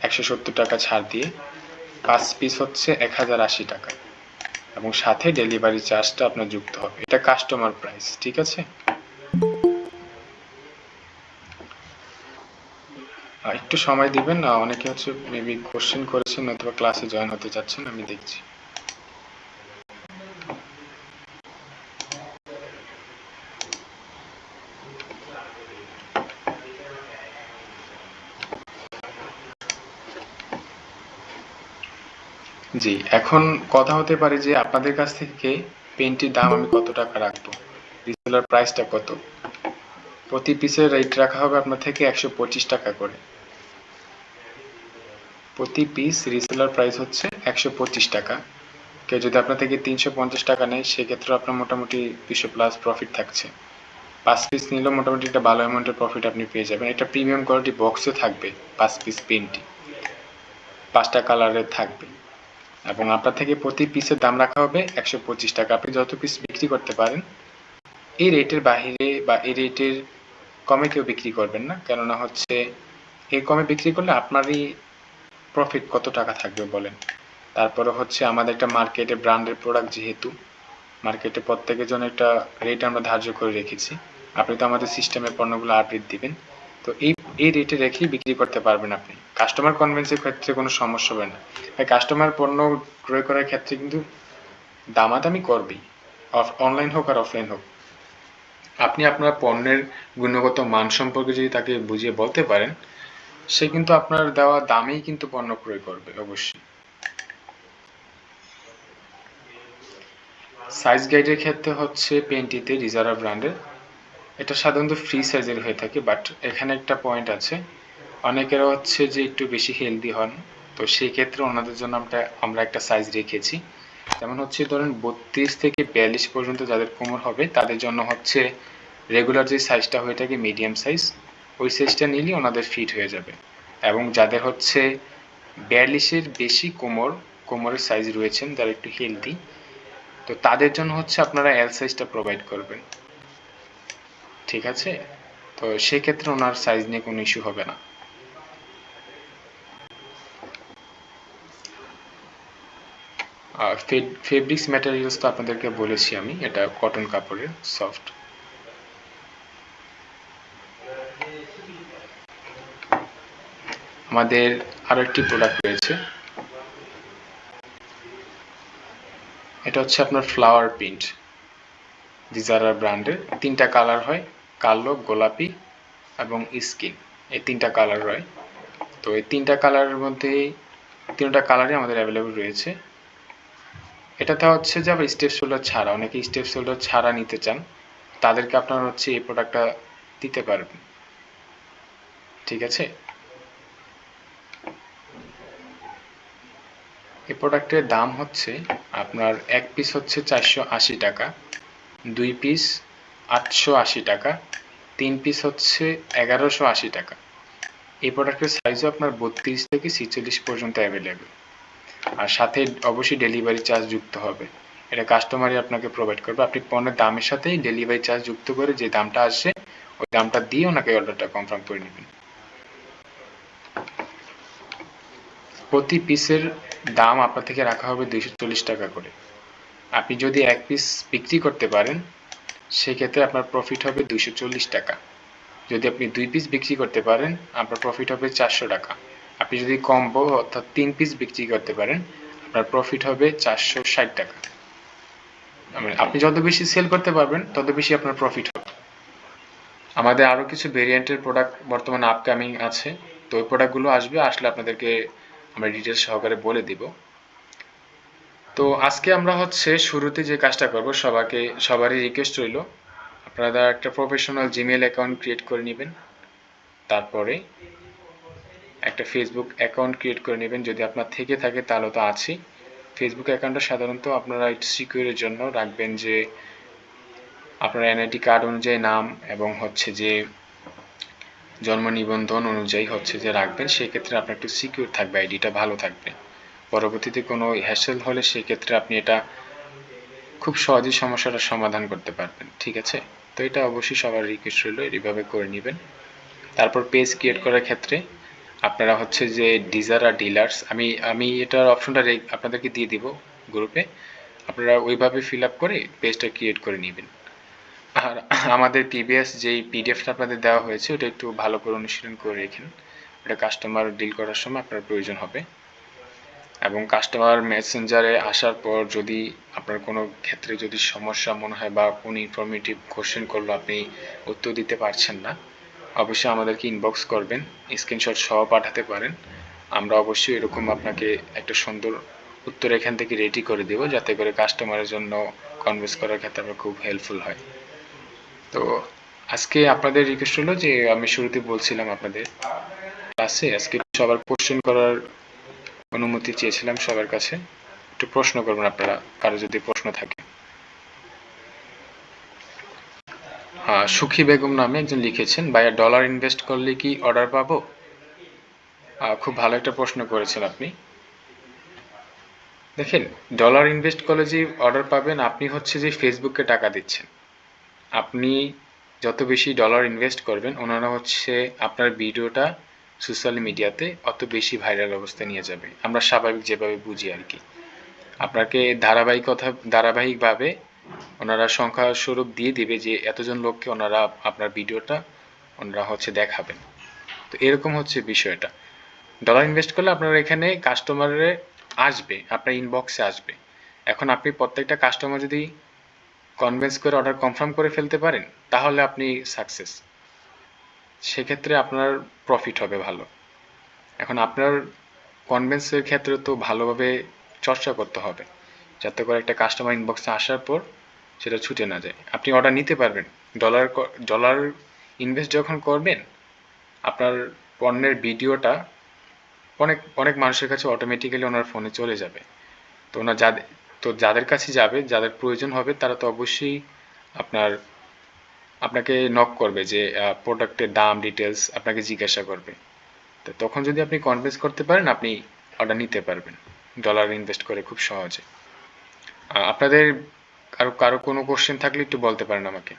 170 টাকা ছাড় দিয়ে। 5 পিস হচ্ছে 1080 টাকা এবং সাথে ডেলিভারি চার্জটা আপনার যুক্ত হবে। এটা কাস্টমার প্রাইস, ঠিক আছে? একটু সময় দিবেন, অনেকে হচ্ছে মেবি কোশ্চেন করেছেন অথবা ক্লাসে জয়েন হতে চাচ্ছেন, আমি দেখছি। জি, এখন কথা হতে পারে যে আপনাদের কাছ থেকে পেনটির দাম আমি কত টাকা রাখবো, রিসেলার প্রাইসটা কত? প্রতি পিসের রেট রাখা হবে আপনার থেকে 125 টাকা করে। প্রতি পিস রিসেলার প্রাইস হচ্ছে 125 টাকা। কেউ যদি আপনার থেকে 350 টাকা নেয় সেক্ষেত্রে আপনার মোটামুটি 200+ প্রফিট থাকছে। 5 পিস নিলেও মোটামুটি একটা ভালো অ্যামাউন্টের প্রফিট আপনি পেয়ে যাবেন। এটা প্রিমিয়াম কোয়ালিটি বক্সে থাকবে, 5 পিস পেনটি 5টা কালারের থাকবে এবং আপনার থেকে প্রতি পিসের দাম রাখা হবে 125 টাকা। আপনি যত পিস বিক্রি করতে পারেন, এই রেটের বাহিরে বা এই রেটের কমে কেউ বিক্রি করবেন না, কেননা হচ্ছে এই কমে বিক্রি করলে আপনারই প্রফিট কত টাকা থাকবে বলেন। তারপরে হচ্ছে আমাদের একটা মার্কেটে ব্র্যান্ডের প্রোডাক্ট, যেহেতু মার্কেটে প্রত্যেকের জন্য একটা রেট আমরা ধার্য করে রেখেছি। আপনি তো আমাদের সিস্টেমে পণ্যগুলো আপডেট দিবেন, তো এই রেটে রেখেই বিক্রি করতে পারবেন আপনি। কাস্টমার কনভিন্সের ক্ষেত্রে কোনো সমস্যা হবে না। তাই কাস্টমার পণ্য ক্রয় করার ক্ষেত্রে কিন্তু দামাদামি করবেই, অনলাইন হোক আর অফলাইন হোক। আপনি আপনার পণ্যের গুণগত মান সম্পর্কে যদি তাকে বুঝিয়ে বলতে পারেন, সে কিন্তু আপনার দেওয়া দামেই কিন্তু পণ্য ক্রয় করবে অবশ্যই। সাইজ গাইডের ক্ষেত্রে হচ্ছে পেনটিতে রিজারা ব্র্যান্ডের এটা সাধারণত ফ্রি সাইজের হয়ে থাকে, বাট এখানে একটা পয়েন্ট আছে, অনেকেরা হচ্ছে যে একটু বেশি হেলদি হন, তো সেই ক্ষেত্রে ওনাদের জন্য আমরা একটা সাইজ রেখেছি। যেমন হচ্ছে ধরেন 32 থেকে 42 পর্যন্ত যাদের কোমর হবে তাদের জন্য হচ্ছে রেগুলার যে সাইজটা হয়ে থাকে মিডিয়াম সাইজ, ওই সাইজটা নিলেই ওনাদের ফিট হয়ে যাবে। এবং যাদের হচ্ছে 42-এর বেশি কোমরের সাইজ রয়েছেন, যারা একটু হেলদি, তো তাদের জন্য হচ্ছে আপনারা এল সাইজটা প্রোভাইড করবেন, ঠিক আছে? তো সেক্ষেত্রে ওনার সাইজ নিয়ে কোনো ইস্যু হবে না। ফেব্রিক্স ম্যাটেরিয়ালস তো আপনাদেরকে বলেছি আমি, এটা কটন কাপড়ের সফট। আমাদের আরো একটি প্রোডাক্ট রয়েছে, এটা হচ্ছে আপনার ফ্লাওয়ার প্রিন্ট, ডিজারার ব্র্যান্ডের। 3টা কালার হয়, কালো, গোলাপি এবং স্কিন, এই 3টা কালার হয়। তো এই 3টা কালারের মধ্যে 3টা কালারই আমাদের অ্যাভেলেবল রয়েছে। এটাতে হচ্ছে যে আবার স্টেপ শোল্ডার ছাড়া, অনেকে স্টেপ শোল্ডার ছাড়া নিতে চান, তাদেরকে আপনারা হচ্ছে এই প্রোডাক্টটা দিতে পারবেন। ঠিক আছে, এই প্রোডাক্টের দাম হচ্ছে আপনার 1 পিস হচ্ছে 480 টাকা, 2 পিস 880 টাকা, 3 পিস হচ্ছে 1180 টাকা। এই প্রোডাক্টের সাইজও আপনার 32 থেকে 46 পর্যন্ত অ্যাভেলেবেল। আর সাথে অবশ্যই ডেলিভারি চার্জ যুক্ত হবে, এটা কাস্টমারই আপনাকে প্রোভাইড করবে। আপনি পণ্যের দামের সাথেই ডেলিভারি চার্জ যুক্ত করে যে দামটা আসছে ওই দামটা দিয়ে ওনাকে অর্ডারটা কনফার্ম করে নেবেন। প্রতি পিসের দাম আপনার থেকে রাখা হবে 240 টাকা করে। আপনি যদি 1 পিস বিক্রি করতে পারেন সেক্ষেত্রে আপনার প্রফিট হবে 240 টাকা। যদি আপনি 2 পিস বিক্রি করতে পারেন আপনার প্রফিট হবে 400 টাকা। আপনি যদি কম্বো অর্থাৎ 3 পিস বিক্রি করতে পারেন আপনার প্রফিট হবে 460 টাকা। আপনি যত বেশি সেল করতে পারবেন তত বেশি আপনার প্রফিট হবে। আমাদের আরও কিছু ভেরিয়েন্টের প্রোডাক্ট বর্তমানে আপকামিং আছে, তো ওই প্রোডাক্টগুলো আসলে আপনাদেরকে আমরা ডিটেলস সহকারে বলে দিব। তো আজকে আমরা হচ্ছে শুরুতে যে কাজটা করব, সবারই রিকোয়েস্ট রইল আপনারা একটা প্রফেশনাল জিমেইল অ্যাকাউন্ট ক্রিয়েট করে নেবেন। তারপরে একটা ফেসবুক অ্যাকাউন্ট ক্রিয়েট করে নেবেন, যদি আপনার থেকে থাকে তাহলে তো আছেই। ফেসবুক অ্যাকাউন্টটা সাধারণত আপনারা একটু সিকিউরের জন্য রাখবেন যে আপনার এনআইডি কার্ড অনুযায়ী নাম এবং হচ্ছে যে জন্ম নিবন্ধন অনুযায়ী হচ্ছে যে রাখবেন, সেক্ষেত্রে আপনার একটু সিকিউর থাকবে, আইডিটা ভালো থাকবে। পরবর্তীতে কোনো হ্যাসেল হলে সেক্ষেত্রে আপনি এটা খুব সহজেই সমস্যাটার সমাধান করতে পারবেন। ঠিক আছে, তো এটা অবশ্যই সবার রিকোয়েস্ট রইল এইভাবে করে নেবেন। তারপর পেজ ক্রিয়েট করার ক্ষেত্রে আপনারা হচ্ছে যে ডিজার আর ডিলার্স, আমি এটার অপশনটা আপনাদেরকে দিয়ে দিব গ্রুপে, আপনারা ওইভাবে ফিল আপ করে পেজটা ক্রিয়েট করে নেবেন। আর আমাদের প্রিভিয়াস যেই পিডিএফটা আপনাদের দেওয়া হয়েছে ওটা একটু ভালো করে অনুশীলন করে রেখেন, ওটা কাস্টমার ডিল করার সময় আপনার প্রয়োজন হবে। এবং কাস্টমার মেসেঞ্জারে আসার পর যদি আপনার কোনো ক্ষেত্রে যদি সমস্যা মনে হয় বা কোনো ইনফরমেটিভ কোশ্চেন করলো আপনি উত্তর দিতে পারছেন না, অবশ্যই আমাদেরকে ইনবক্স করবেন, স্ক্রিনশট সহ পাঠাতে পারেন। আমরা অবশ্যই এরকম আপনাকে একটা সুন্দর উত্তর এখান থেকে রেডি করে দেব, যাতে করে কাস্টমারের জন্য কনভিন্স করার ক্ষেত্রে আমরা খুব হেল্পফুল হয়। তো আজকে আপনাদের রিকোয়েস্ট হলো যে আমি শুরুতে বলছিলাম আপনাদের ক্লাসে আজকে সবার কোশ্চেন করার অনুমতি চেয়েছিলাম সবার কাছে, একটু প্রশ্ন করবেন আপনারা, কারো যদি প্রশ্ন থাকে। সুখী বেগম নামে একজন লিখেছেন, ভাইয়া ডলার ইনভেস্ট করলে কি অর্ডার পাবো? খুব ভালো একটা প্রশ্ন করেছেন আপনি। দেখেন, ডলার ইনভেস্ট করলে যে অর্ডার পাবেন, আপনি হচ্ছে যে ফেসবুককে টাকা দিচ্ছেন। আপনি যত বেশি ডলার ইনভেস্ট করবেন ওনারা হচ্ছে আপনার ভিডিওটা সোশ্যাল মিডিয়াতে অত বেশি ভাইরাল অবস্থায় নিয়ে যাবে। আমরা স্বাভাবিক যেভাবে বুঝি আর কি, আপনাকে ধারাবাহিকভাবে ওনারা সংখ্যা স্বরূপ দিয়ে দিবে যে এতজন লোককে ওনারা আপনার ভিডিওটা ওনারা হচ্ছে দেখাবেন। তো এরকম হচ্ছে বিষয়টা। ডলার ইনভেস্ট করলে আপনার এখানে কাস্টমারে আসবে, আপনার ইনবক্সে আসবে। এখন আপনি প্রত্যেকটা কাস্টমার যদি কনভিন্স করে অর্ডার কনফার্ম করে ফেলতে পারেন তাহলে আপনি সাকসেস, সেক্ষেত্রে আপনার প্রফিট হবে ভালো। এখন আপনার কনভিন্সের ক্ষেত্রে তো ভালোভাবে চর্চা করতে হবে, যাতে করে একটা কাস্টমার ইনবক্সে আসার পর সেটা ছুটে না যায়, আপনি অর্ডার নিতে পারবেন। ডলার ইনভেস্ট যখন করবেন আপনার পণ্যের ভিডিওটা অনেক অনেক মানুষের কাছে অটোমেটিক্যালি ওনার ফোনে চলে যাবে। তো যাদের কাছে যাবে, যাদের প্রয়োজন হবে তারা তো অবশ্যই আপনাকে নক করবে যে প্রোডাক্টের দাম ডিটেলস আপনাকে জিজ্ঞাসা করবে। তো তখন যদি আপনি কনভিন্স করতে পারেন আপনি অর্ডার নিতে পারবেন ডলার ইনভেস্ট করে খুব সহজে। আপনাদের কারো কোনো কোশ্চেন থাকলে একটু বলতে পারেন আমাকে।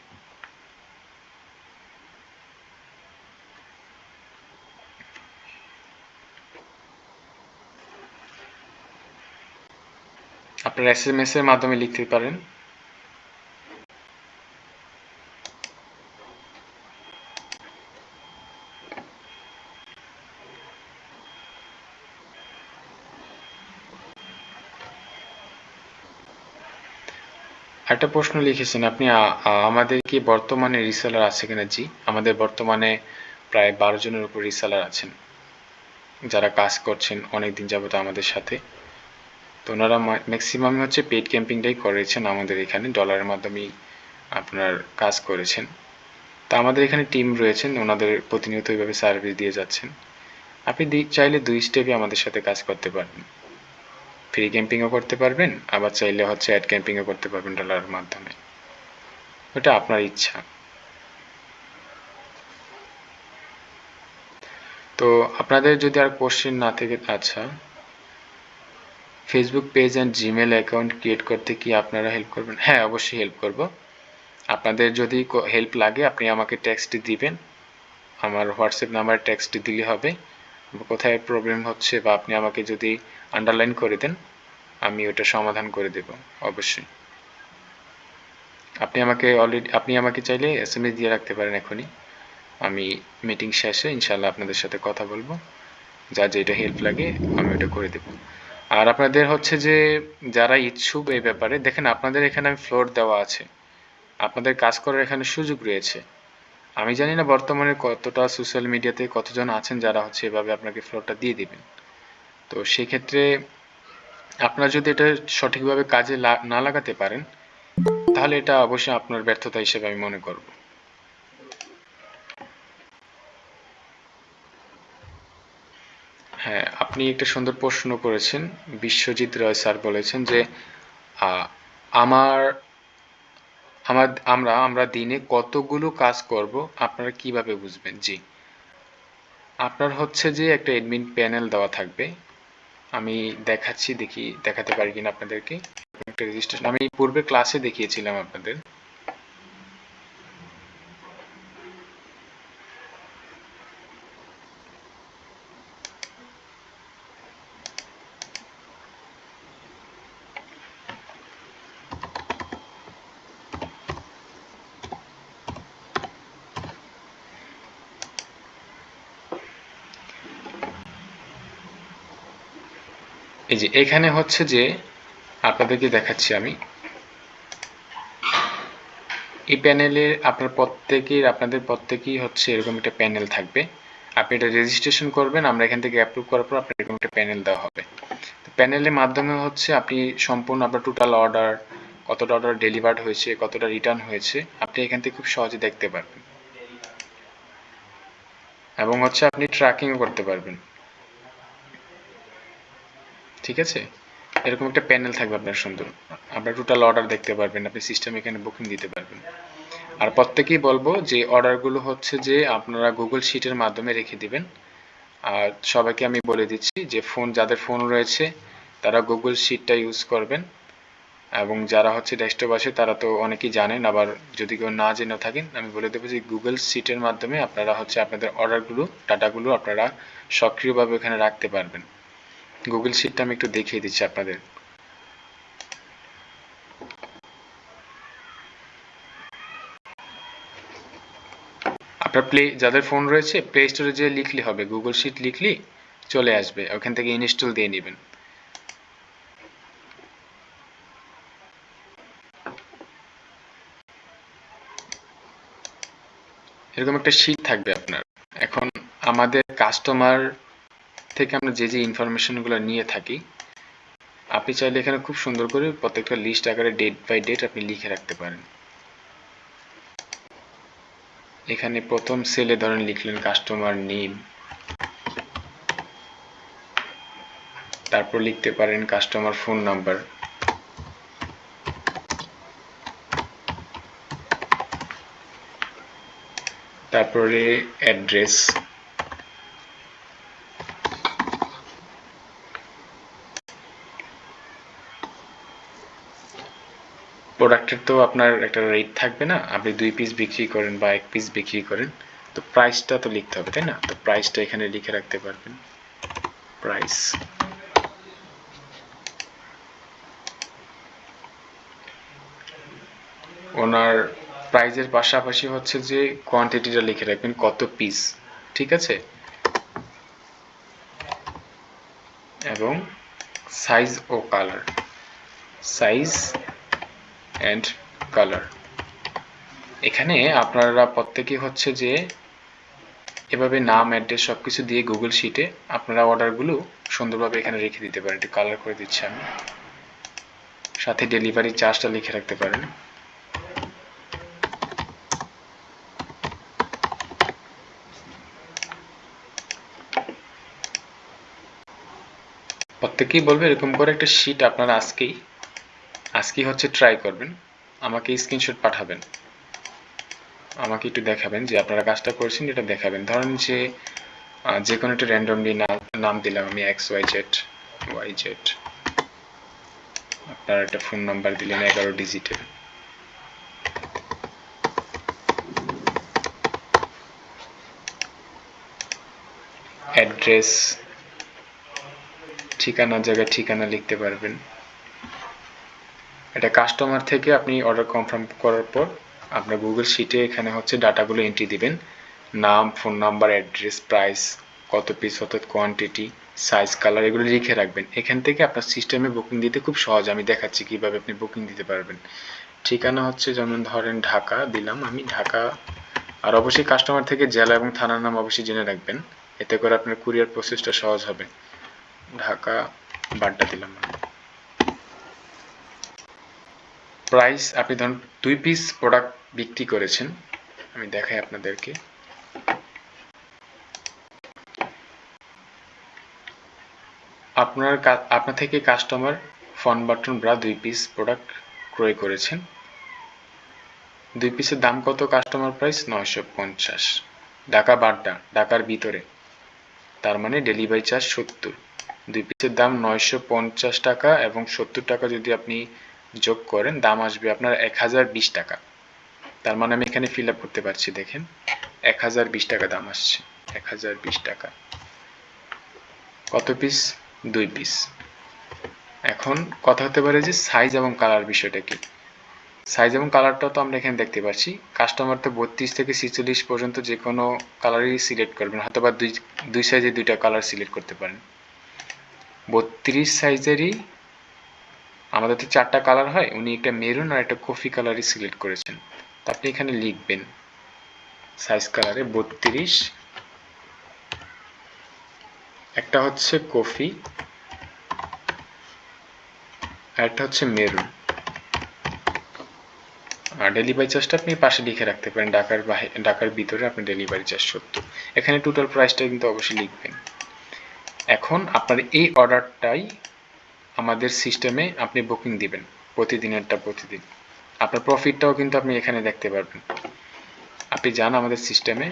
আপনারা এসএমএস এর মাধ্যমে লিখতে পারেন। একটা প্রশ্ন লিখেছেন আপনি, আমাদের কি বর্তমানে রিসেলার আছে কিনা? জি, আমাদের বর্তমানে প্রায় 12 জনের উপর রিসেলার আছেন যারা কাজ করছেন অনেকদিন যাবত আমাদের সাথে। তো ওনারা ম্যাক্সিমাম হচ্ছে পেইড ক্যাম্পিংটাই করেছেন আমাদের এখানে, ডলারের মাধ্যমেই আপনার কাজ করেছেন। তা আমাদের এখানে টিম রয়েছেন, ওনাদের প্রতিনিয়ত এইভাবে সার্ভিস দিয়ে যাচ্ছেন। আপনি চাইলে 2 স্টেপে আমাদের সাথে কাজ করতে পারবেন, ফ্রি ক্যাম্পিংও করতে পারবেন, আবার চাইলে হচ্ছে অ্যাড ক্যাম্পিংও করতে পারবেন ডলারের মাধ্যমে। ওটা আপনার ইচ্ছা। তো আপনাদের যদি আর কোশ্চেন না থেকে, আচ্ছা, Facebook page and Gmail account create করতে কি আপনারা হেল্প করবেন? হ্যাঁ, অবশ্যই হেল্প করব। আপনাদের যদি হেল্প লাগে আপনি আমাকে টেক্সট দিবেন, আমার হোয়াটসঅ্যাপ নাম্বারে টেক্সট দিলে হবে। কোথায় প্রবলেম হচ্ছে বা আপনি আমাকে যদি আন্ডারলাইন করে দেন, আমি ওটা সমাধান করে দেব অবশ্যই। আপনি আমাকে চাইলে SMS দিয়ে রাখতে পারেন এখনই, আমি মিটিং শেষে ইনশাল্লাহ আপনাদের সাথে কথা বলবো, যা যেটা হেল্প লাগে আমি ওটা করে দেব। আর আপনাদের হচ্ছে যে যারা ইচ্ছুক এই ব্যাপারে, দেখেন আপনাদের এখানে আমি ফ্লোর দেওয়া আছে, আপনাদের কাজ করার এখানে সুযোগ রয়েছে। আমি জানি না বর্তমানে কতটা সোশ্যাল মিডিয়াতে কতজন আছেন যারা হচ্ছে এভাবে আপনাকে ফ্লোরটা দিয়ে দিবেন। তো সেক্ষেত্রে আপনারা যদি এটা সঠিকভাবে কাজে না লাগাতে পারেন, তাহলে এটা অবশ্যই আপনার ব্যর্থতা হিসেবে আমি মনে করব। হ্যাঁ, আপনি একটা সুন্দর প্রশ্ন করেছেন। বিশ্বজিৎ রয় স্যার বলেছেন যে আহ, আমার আমার আমরা দিনে কতগুলো কাজ করব আপনারা কিভাবে বুঝবেন? জি, আপনার হচ্ছে যে একটা এডমিন প্যানেল দেওয়া থাকবে, আমি দেখাতে পারি কিনা আপনাদেরকে। একটা রেজিস্ট্রেশন আমি পূর্বে ক্লাসে দেখিয়েছিলাম আপনাদের। এই যে এখানে হচ্ছে যে আপনাদেরকে দেখাচ্ছি আমি, এই প্যানেলে আপনাদের প্রত্যেকেই হচ্ছে এরকম একটা প্যানেল থাকবে। আপনি এটা রেজিস্ট্রেশন করবেন, আমরা এখান থেকে অ্যাপ্রুভ করার পর আপনার এরকম একটা প্যানেল দেওয়া হবে। প্যানেলের মাধ্যমে হচ্ছে আপনি সম্পূর্ণ আপনার টোটাল অর্ডার, কতটা অর্ডার ডেলিভার্ড হয়েছে, কতটা রিটার্ন হয়েছে, আপনি এখান থেকে খুব সহজে দেখতে পারবেন এবং হচ্ছে আপনি ট্র্যাকিংও করতে পারবেন। ঠিক আছে, এরকম একটা প্যানেল থাকবে আপনার সুন্দর, আপনার টোটাল অর্ডার দেখতে পারবেন, আপনি সিস্টেম এখানে বুকিং দিতে পারবেন। আর প্রত্যেকেই বলবো যে অর্ডারগুলো হচ্ছে যে আপনারা গুগল শিটের মাধ্যমে রেখে দিবেন। আর সবাইকে আমি বলে দিচ্ছি যে যাদের ফোন রয়েছে তারা গুগল শিটটা ইউজ করবেন, এবং যারা হচ্ছে ডেস্কটপ আছে তারা তো অনেকেই জানেন, আবার যদি কেউ না জেনে থাকেন আমি বলে দেবো যে গুগল শিটের মাধ্যমে আপনারা হচ্ছে আপনাদের অর্ডারগুলো, ডাটাগুলো আপনারা সক্রিয়ভাবে এখানে রাখতে পারবেন। গুগল শিটটা আমি একটু দেখিয়ে দিচ্ছি আপনাদের। আপনার যাদের ফোন রয়েছে প্লে স্টোরে যে লিখলে হবে, গুগল শিট লিখলি চলে আসবে, ওখান থেকে ইনস্টল দিয়ে নেবেন। এরকম একটা শিট থাকবে আপনার। এখন আমাদের কাস্টমার থেকে আমরা যে ইনফরমেশনগুলো নিয়ে থাকি, আপনি চাইলে এখানে খুব সুন্দর করে প্রত্যেকটা লিস্ট আকারে ডেট বাই ডেট আপনি লিখে রাখতে পারেন। এখানে প্রথম সেলে ধরেন লিখলেন কাস্টমার নেম, তারপর লিখতে পারেন কাস্টমার ফোন নাম্বার, তারপরে অ্যাড্রেস, প্রোডাক্টের তো আপনার একটা রেট থাকবে না, আপনি 2 পিস বিক্রি করেন বা 1 পিস বিক্রি করেন, তো প্রাইসটা তো লিখতে হবে তাই না? তো প্রাইসটা এখানে লিখে রাখতে পারবেন, প্রাইস। ওনার প্রাইজের পাশাপাশি হচ্ছে যে কোয়ান্টিটিটা লিখে রাখবেন, কত পিস, ঠিক আছে? এবং সাইজ ও কালার, সাইজ অ্যান্ড কালার। এখানে আপনারা প্রত্যেকেই হচ্ছে যে এভাবে নাম, অ্যাড্রেস সবকিছু দিয়ে গুগল শিটে আপনারা অর্ডারগুলো সুন্দরভাবে এখানে রেখে দিতে পারেন। একটু কালার করে দিচ্ছি আমি, সাথে ডেলিভারি চার্জটা লিখে রাখতে পারেন। প্রত্যেকেই বলবে এরকম করে একটা শিট আপনারা আজকেই হচ্ছে ট্রাই করবেন, আমাকে স্ক্রিনশট পাঠাবেন, আমাকে একটু দেখাবেন যে আপনারা কাজটা করেছেন, এটা দেখাবেন। ধরেন যে যে কোনো একটা র্যান্ডমলি নাম দিলাম আমি XYZ, আপনার একটা ফোন নাম্বার দিলেন 11 ডিজিটের, অ্যাড্রেস, ঠিকানার জায়গায় ঠিকানা লিখতে পারবেন। এটা কাস্টমার থেকে আপনি অর্ডার কনফার্ম করার পর আপনার গুগল শিটে এখানে হচ্ছে ডাটাগুলো এন্ট্রি দিবেন, নাম, ফোন নাম্বার, অ্যাড্রেস, প্রাইস, কত পিস অর্থাৎ কোয়ান্টিটি, সাইজ, কালার, এগুলো লিখে রাখবেন। এখান থেকে আপনার সিস্টেমে বুকিং দিতে খুব সহজ, আমি দেখাচ্ছি কিভাবে আপনি বুকিং দিতে পারবেন। ঠিকানা হচ্ছে যেমন ধরেন ঢাকা দিলাম আমি, ঢাকা। আর অবশ্যই কাস্টমার থেকে জেলা এবং থানার নাম অবশ্যই জেনে রাখবেন, এতে করে আপনার কুরিয়ার প্রসেসটা সহজ হবে। ঢাকা বাড্ডা দিলাম আমি। প্রাইস আপনি ধরুন 2 পিস প্রোডাক্ট বিক্রি করেছেন, আমি দেখাই আপনাদেরকে। আপনার থেকে customer phone button bra 2 piece product ক্রয় করেছেন। 2 পিসের দাম কত? কাস্টমার প্রাইস 950, ঢাকা বাড্ডা, ঢাকার ভিতরে, তার মানে ডেলিভারি চার্জ 70। 2 পিসের দাম 950 টাকা এবং 70 টাকা যদি আপনি যোগ করেন দাম আসবে আপনার 1020 টাকা। তার মানে আমি এখানে ফিল আপ করতে পারছি, দেখেন 1020 টাকা দাম আসছে, 1020 টাকা। কত পিস? 2 পিস। এখন কথা হতে পারে যে সাইজ এবং কালার বিষয়টা কি। সাইজ এবং কালারটা তো আমরা এখানে দেখতে পাচ্ছি, কাস্টমার তো 32 থেকে 46 পর্যন্ত যে কোনো কালারই সিলেক্ট করবেন, হয়তো বা দুই সাইজে দুইটা কালার সিলেক্ট করতে পারেন। 32 সাইজেরই আমাদের তো 4টা কালার হয়, উনি একটা মেরুন আর একটা কফি কালারই সিলেক্ট করেছেন। তো আপনি এখানে লিখবেন সাইজ কালারে 32, একটা হচ্ছে কফি আর একটা হচ্ছে মেরুন। আর ডেলিভারি চার্জটা আপনি পাশে লিখে রাখতে পারেন, ঢাকার ভিতরে আপনার ডেলিভারি চার্জ 70। এখানে টোটাল প্রাইসটা কিন্তু অবশ্যই লিখবেন। এখন আপনার এই অর্ডারটাই আমাদের সিস্টেমে আপনি বুকিং দিবেন, প্রতিদিনেরটা প্রতিদিন। আপনার প্রফিটটাও কিন্তু আপনি এখানে দেখতে পারবেন। আপনি যান আমাদের সিস্টেমে,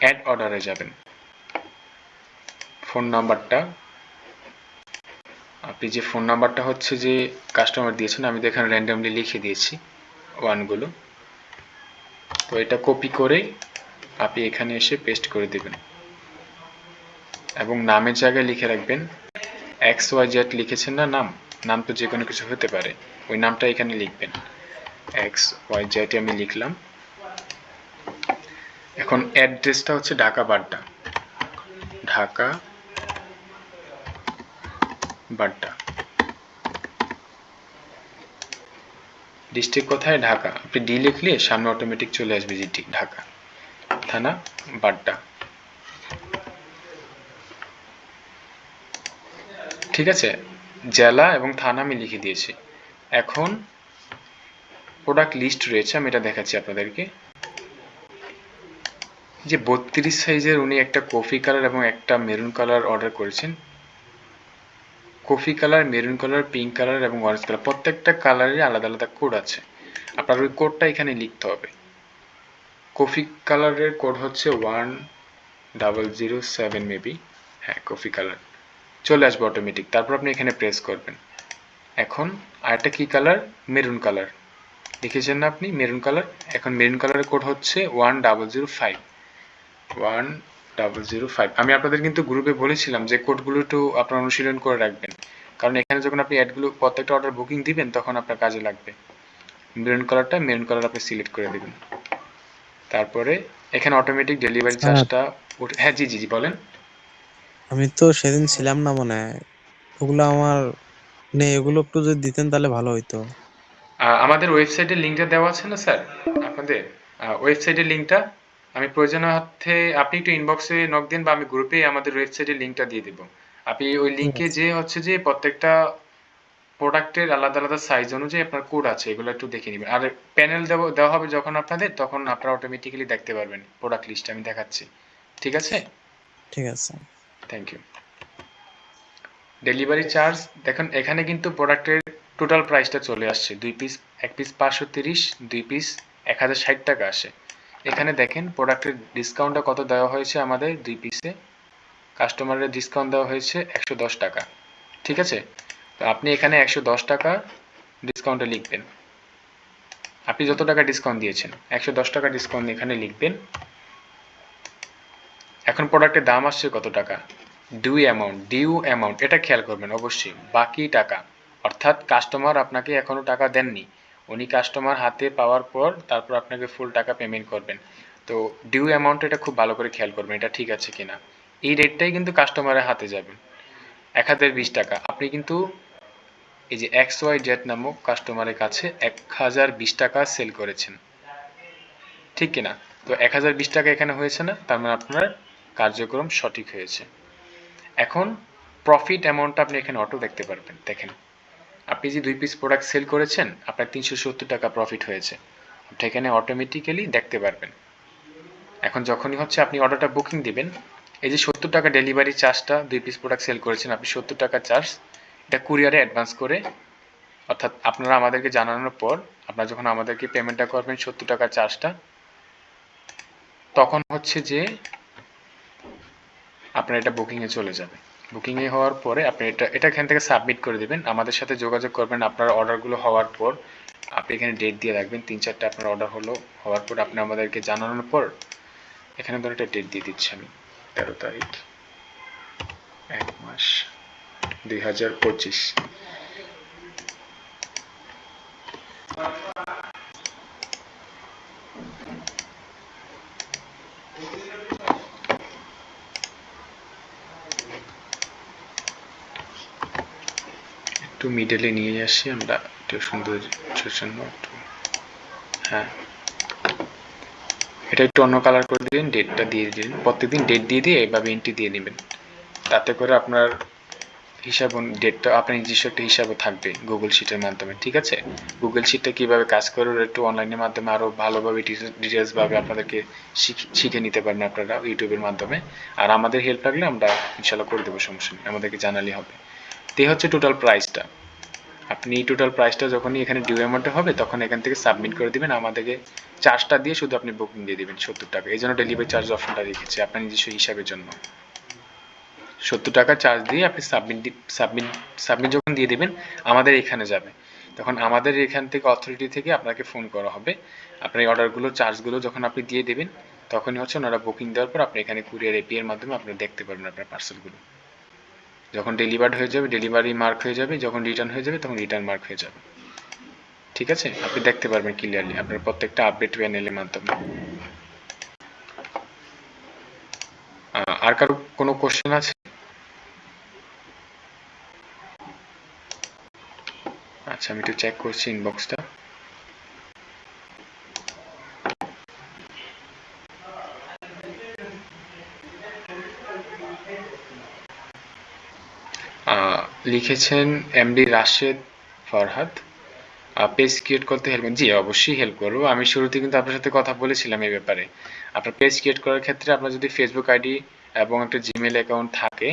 অ্যাড অর্ডারে যাবেন, ফোন নাম্বারটা, আপনি যে ফোন নাম্বারটা হচ্ছে যে কাস্টমার দিয়েছেন, আমি তো এখানে র্যান্ডমলি লিখে দিয়েছি ওয়ানগুলো, তো এটা কপি করে আপনি এখানে এসে পেস্ট করে দেবেন এবং নামের জায়গায় লিখে রাখবেন XYZ লিখেছেন না, নাম তো যে কোনো কিছু হতে পারে, ওই নামটা এখানে লিখবেন, XYZ আমি লিখলাম। এখন অ্যাড্রেসটা হচ্ছে ঢাকা বাড্ডা, ঢাকা বাড্ডা, ডিস্ট্রিক্ট কোথায়? ঢাকা। আপনি ডি লিখলে সামনে অটোমেটিক চলে আসবে জিটি, ঢাকা। থানা বাড্ডা, ঠিক আছে। জেলা এবং থানা আমি লিখে দিয়েছি। এখন প্রোডাক্ট লিস্ট রয়েছে, আমি এটা দেখাচ্ছি আপনাদেরকে। যে 32 সাইজের উনি একটা কফি কালার এবং একটা মেরুন কালার অর্ডার করেছেন। Coffee colour, maroon colour, pink colour এবং অরেঞ্জ কালার, প্রত্যেকটা কালারের আলাদা আলাদা কোড আছে, আপনার ওই কোডটা এখানে লিখতে হবে। কফি কালারের কোড হচ্ছে 1007 মেবি, হ্যাঁ কফি কালার চলে আসবে অটোমেটিক, তারপর আপনি এখানে প্রেস করবেন। এখন আরেকটা কি কালার? মেরুন কালার লিখেছেন না আপনি, মেরুন কালার। এখন মেরুন কালারের কোড হচ্ছে 1005, 1005। আমি আপনাদের কিন্তু গ্রুপে বলেছিলাম যে কোডগুলো একটু আপনারা অনুশীলন করে রাখবেন, কারণ এখানে যখন আপনি অ্যাডগুলো প্রত্যেকটা অর্ডার বুকিং দিবেন তখন আপনার কাজে লাগবে। মেরুন কালার আপনি সিলেক্ট করে দেবেন, তারপরে এখানে অটোমেটিক ডেলিভারি স্যার, চার্জটা হ্যাঁ জি জি জি বলেন। আমি তো সেদিন ছিলাম না মনে হয়, ওগুলো আমার নেই, ওগুলো একটু যদি দিতেন তাহলে ভালো হইতো। আমাদের ওয়েবসাইটের লিঙ্কটা দেওয়া আছে না স্যার আপনাদের? ওয়েবসাইটের লিঙ্কটা আমি প্রয়োজনার্থে আপনি একটু ইনবক্সে নক দিন বা আমি গ্রুপে আমাদের ওয়েবসাইটের লিঙ্কটা দিয়ে দেব। আপনি ওই ঠিক লিঙ্কে আছে। যে হচ্ছে যে প্রত্যেকটা প্রোডাক্টের আলাদা আলাদা সাইজ অনুযায়ী আপনার কোড আছে, এগুলো একটু দেখে নেবেন। আর প্যানেল দেওয়া হবে যখন আপনাদের, তখন আপনারা অটোমেটিক্যালি দেখতে পারবেন প্রোডাক্ট লিস্ট আমি দেখাচ্ছি। ঠিক আছে? ঠিক আছে। Thank you. ডেলিভারি চার্জ দেখুন, এখানে কিন্তু প্রোডাক্টের টোটাল প্রাইসটা চলে আসছে। এক পিস 530, 2 পিস 1060 টাকা আসে। এখানে দেখেন প্রোডাক্টের ডিসকাউন্টটা কত দেওয়া হয়েছে আমাদের 2 পিসে। কাস্টমারের ডিসকাউন্ট দেওয়া হয়েছে 110 টাকা। ঠিক আছে? তো আপনি এখানে 110 টাকা ডিসকাউন্টে লিখবেন। আপনি যত টাকা ডিসকাউন্ট দিয়েছেন 110 টাকা ডিসকাউন্ট এখানে লিখবেন। এখন প্রোডাক্টের দাম আসছে কত টাকা? ডিউ অ্যামাউন্ট এটা খেয়াল করবেন অবশ্যই। বাকি টাকা, অর্থাৎ কাস্টমার আপনাকে এখনো টাকা দেননি, উনি কাস্টমার হাতে পাওয়ার পর তারপর আপনাকে ফুল টাকা পেমেন্ট করবেন। তো ডিউ অ্যামাউন্ট এটা খুব ভালো করে খেয়াল করবেন, এটা ঠিক আছে কিনা। এই রেটটাই কিন্তু কাস্টমারের হাতে যাবে, 1020 টাকা। আপনি কিন্তু এই যে XYZ নামক কাস্টমারের কাছে 1020 টাকা সেল করেছেন, ঠিক কিনা? তো 1020 টাকা এখানে হয়েছে না, তার মানে আপনার কার্যক্রম সঠিক হয়েছে। এখন প্রফিট অ্যামাউন্টটা আপনি এখানে অটো দেখতে পারবেন। দেখেন, আপনি যে 2 পিস প্রোডাক্ট সেল করেছেন আপনার 370 টাকা প্রফিট হয়েছে, আপনি এখানে অটোমেটিক্যালি দেখতে পারবেন। এখন যখনই হচ্ছে আপনি অর্ডারটা বুকিং দিবেন, এই যে 70 টাকা ডেলিভারি চার্জটা, 2 পিস প্রোডাক্ট সেল করেছেন আপনি 70 টাকা চার্জ, এটা কুরিয়ারে অ্যাডভান্স করে, অর্থাৎ আপনারা আমাদেরকে জানানোর পর আপনারা যখন আমাদেরকে পেমেন্টটা করবেন 70 টাকা চার্জটা, তখন হচ্ছে যে আপনার এটা বুকিংয়ে চলে যাবে। বুকিংয়ে হওয়ার পরে আপনি এটা এখান থেকে সাবমিট করে দেবেন, আমাদের সাথে যোগাযোগ করবেন আপনার অর্ডারগুলো হওয়ার পর। আপনি এখানে ডেট দিয়ে রাখবেন, 3-4টা আপনার অর্ডার হওয়ার পর আপনি আমাদেরকে জানানোর পর, এখানে ধরো একটা ডেট দিয়ে দিচ্ছি আমি, 13 তারিখ 1 মাস 2025। একটু মিডলে নিয়ে আসি আমরা একটু সৌন্দর্যের জন্য একটু, হ্যাঁ এটা একটু অন্য কালার করে দিন, ডেটটা দিয়ে দিন, প্রত্যেকদিন ডেট দিয়ে দিয়ে এভাবে এন্ট্রি দিয়ে নেবেন। তাতে করে আপনার হিসাব ডেটটা আপনার নিজস্ব একটা হিসাবে থাকবে গুগল শিটের মাধ্যমে। ঠিক আছে? গুগল শিটটা কিভাবে কাজ করে একটু অনলাইনের মাধ্যমে আরো ভালোভাবে ডিটেলস ভাবে আপনাদেরকে শিখে নিতে পারেন আপনারা ইউটিউবের মাধ্যমে। আর আমাদের হেল্প লাগলে আমরা ইনশাল্লাহ করে দেবো, সমস্যা নেই, আমাদেরকে জানালে হবে। তো এই হচ্ছে টোটাল প্রাইসটা। আপনি টোটাল প্রাইসটা যখনই এখানে ডিউ অ্যামাউন্টে হবে তখন এখান থেকে সাবমিট করে দিবেন, আমাদেরকে চার্জটা দিয়ে শুধু আপনি বুকিং দিয়ে দিবেন 70 টাকা। এই জন্য ডেলিভারি চার্জ অপশনটা রেখেছি আপনার নিজস্ব হিসাবের জন্য। 70 টাকা চার্জ দিয়ে আপনি সাবমিট যখন দিয়ে দিবেন আমাদের এখানে যাবে, তখন আমাদের এখান থেকে অথরিটি থেকে আপনাকে ফোন করা হবে। আপনার এই অর্ডারগুলো চার্জগুলো যখন আপনি দিয়ে দেবেন তখনই হচ্ছে ওনারা বুকিং দেওয়ার পর আপনি এখানে কুরিয়ার এপি এর মাধ্যমে আপনি দেখতে পারবেন আপনার পার্সেলগুলো। যখন ডেলিভার্ড হয়ে যাবে ডেলিভারি মার্ক হয়ে যাবে, যখন রিটার্ন হয়ে যাবে তখন রিটার্ন মার্ক হয়ে যাবে। ঠিক আছে? আপনি দেখতে পারবেন ক্লিয়ারলি আপনার প্রত্যেকটা আপডেট প্যানেলের মাধ্যমে। আর কারো কোনো কোশ্চেন আছে? আচ্ছা আমি একটু চেক করছি ইনবক্সটা। লিখেছেন MD Rashed Farhad, page create করতে হেল্প। জি অবশ্যই হেল্প করবো, আমি শুরুতে কিন্তু আপনার সাথে কথা বলেছিলাম এই ব্যাপারে। আপনার পেজ ক্রিয়েট করার ক্ষেত্রে আপনার যদি ফেসবুক আইডি এবং একটা জিমেল অ্যাকাউন্ট থাকে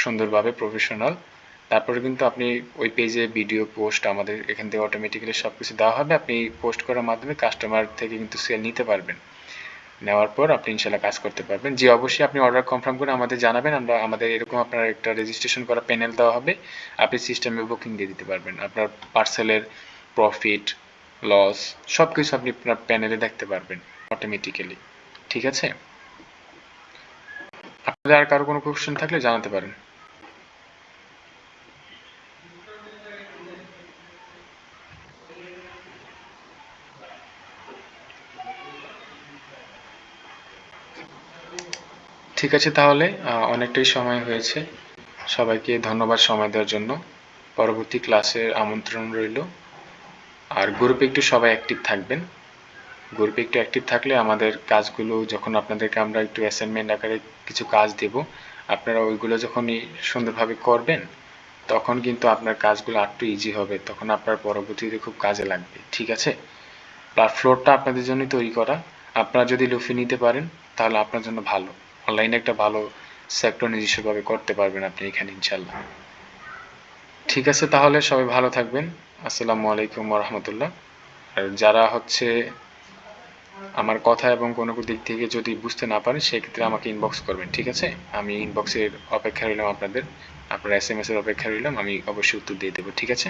সুন্দরভাবে প্রফেশনাল, তারপরে কিন্তু আপনি ওই পেজে ভিডিও পোস্ট আমাদের এখান থেকে অটোমেটিক্যালি সব কিছু দেওয়া হবে, আপনি পোস্ট করার মাধ্যমে কাস্টমার থেকে কিন্তু সেল নিতে পারবেন। নেওয়ার পর আপনি ইনশাল্লাহ কাজ করতে পারবেন। জি অবশ্যই আপনি অর্ডার কনফার্ম করে আমাদের জানাবেন, আমরা আমাদের এরকম আপনার একটা রেজিস্ট্রেশন করা প্যানেল দেওয়া হবে, আপনি সিস্টেমে বুকিং দিয়ে দিতে পারবেন। আপনার পার্সেলের প্রফিট লস সব কিছু আপনি আপনার প্যানেলে দেখতে পারবেন অটোমেটিক্যালি। ঠিক আছে? আপনাদের আর কারো কোনো কোশ্চেন থাকলে জানাতে পারেন। ঠিক আছে তাহলে, অনেকটাই সময় হয়েছে। সবাইকে ধন্যবাদ সময় দেওয়ার জন্য। পরবর্তী ক্লাসের আমন্ত্রণ রইল। আর গ্রুপে একটু সবাই অ্যাক্টিভ থাকবেন। গ্রুপে একটু অ্যাক্টিভ থাকলে আমাদের কাজগুলো যখন আপনাদেরকে আমরা একটু অ্যাসাইনমেন্ট আকারে কিছু কাজ দেব, আপনারা ওইগুলো যখনই সুন্দরভাবে করবেন তখন কিন্তু আপনার কাজগুলো আরটু ইজি হবে, তখন আপনার পরবর্তীতে খুব কাজে লাগবে। ঠিক আছে? আর ফ্লোরটা আপনাদের জন্য তৈরি করা, আপনারা যদি লুফে নিতে পারেন তাহলে আপনার জন্য ভালো, অনলাইনে একটা ভালো সেক্টর নিজস্বভাবে করতে পারবেন আপনি এখানে ইনশাল্লাহ। ঠিক আছে, তাহলে সবাই ভালো থাকবেন। আসসালামু আলাইকুম রহমতুল্লাহ। আর যারা আমার কথা এবং কোনো দিক থেকে যদি বুঝতে না পারেন সেক্ষেত্রে আমাকে ইনবক্স করবেন। ঠিক আছে? আমি ইনবক্সের অপেক্ষা রইলাম আপনাদের, আপনার SMS এর অপেক্ষা রইলাম, আমি অবশ্যই উত্তর দিয়ে দেবো। ঠিক আছে?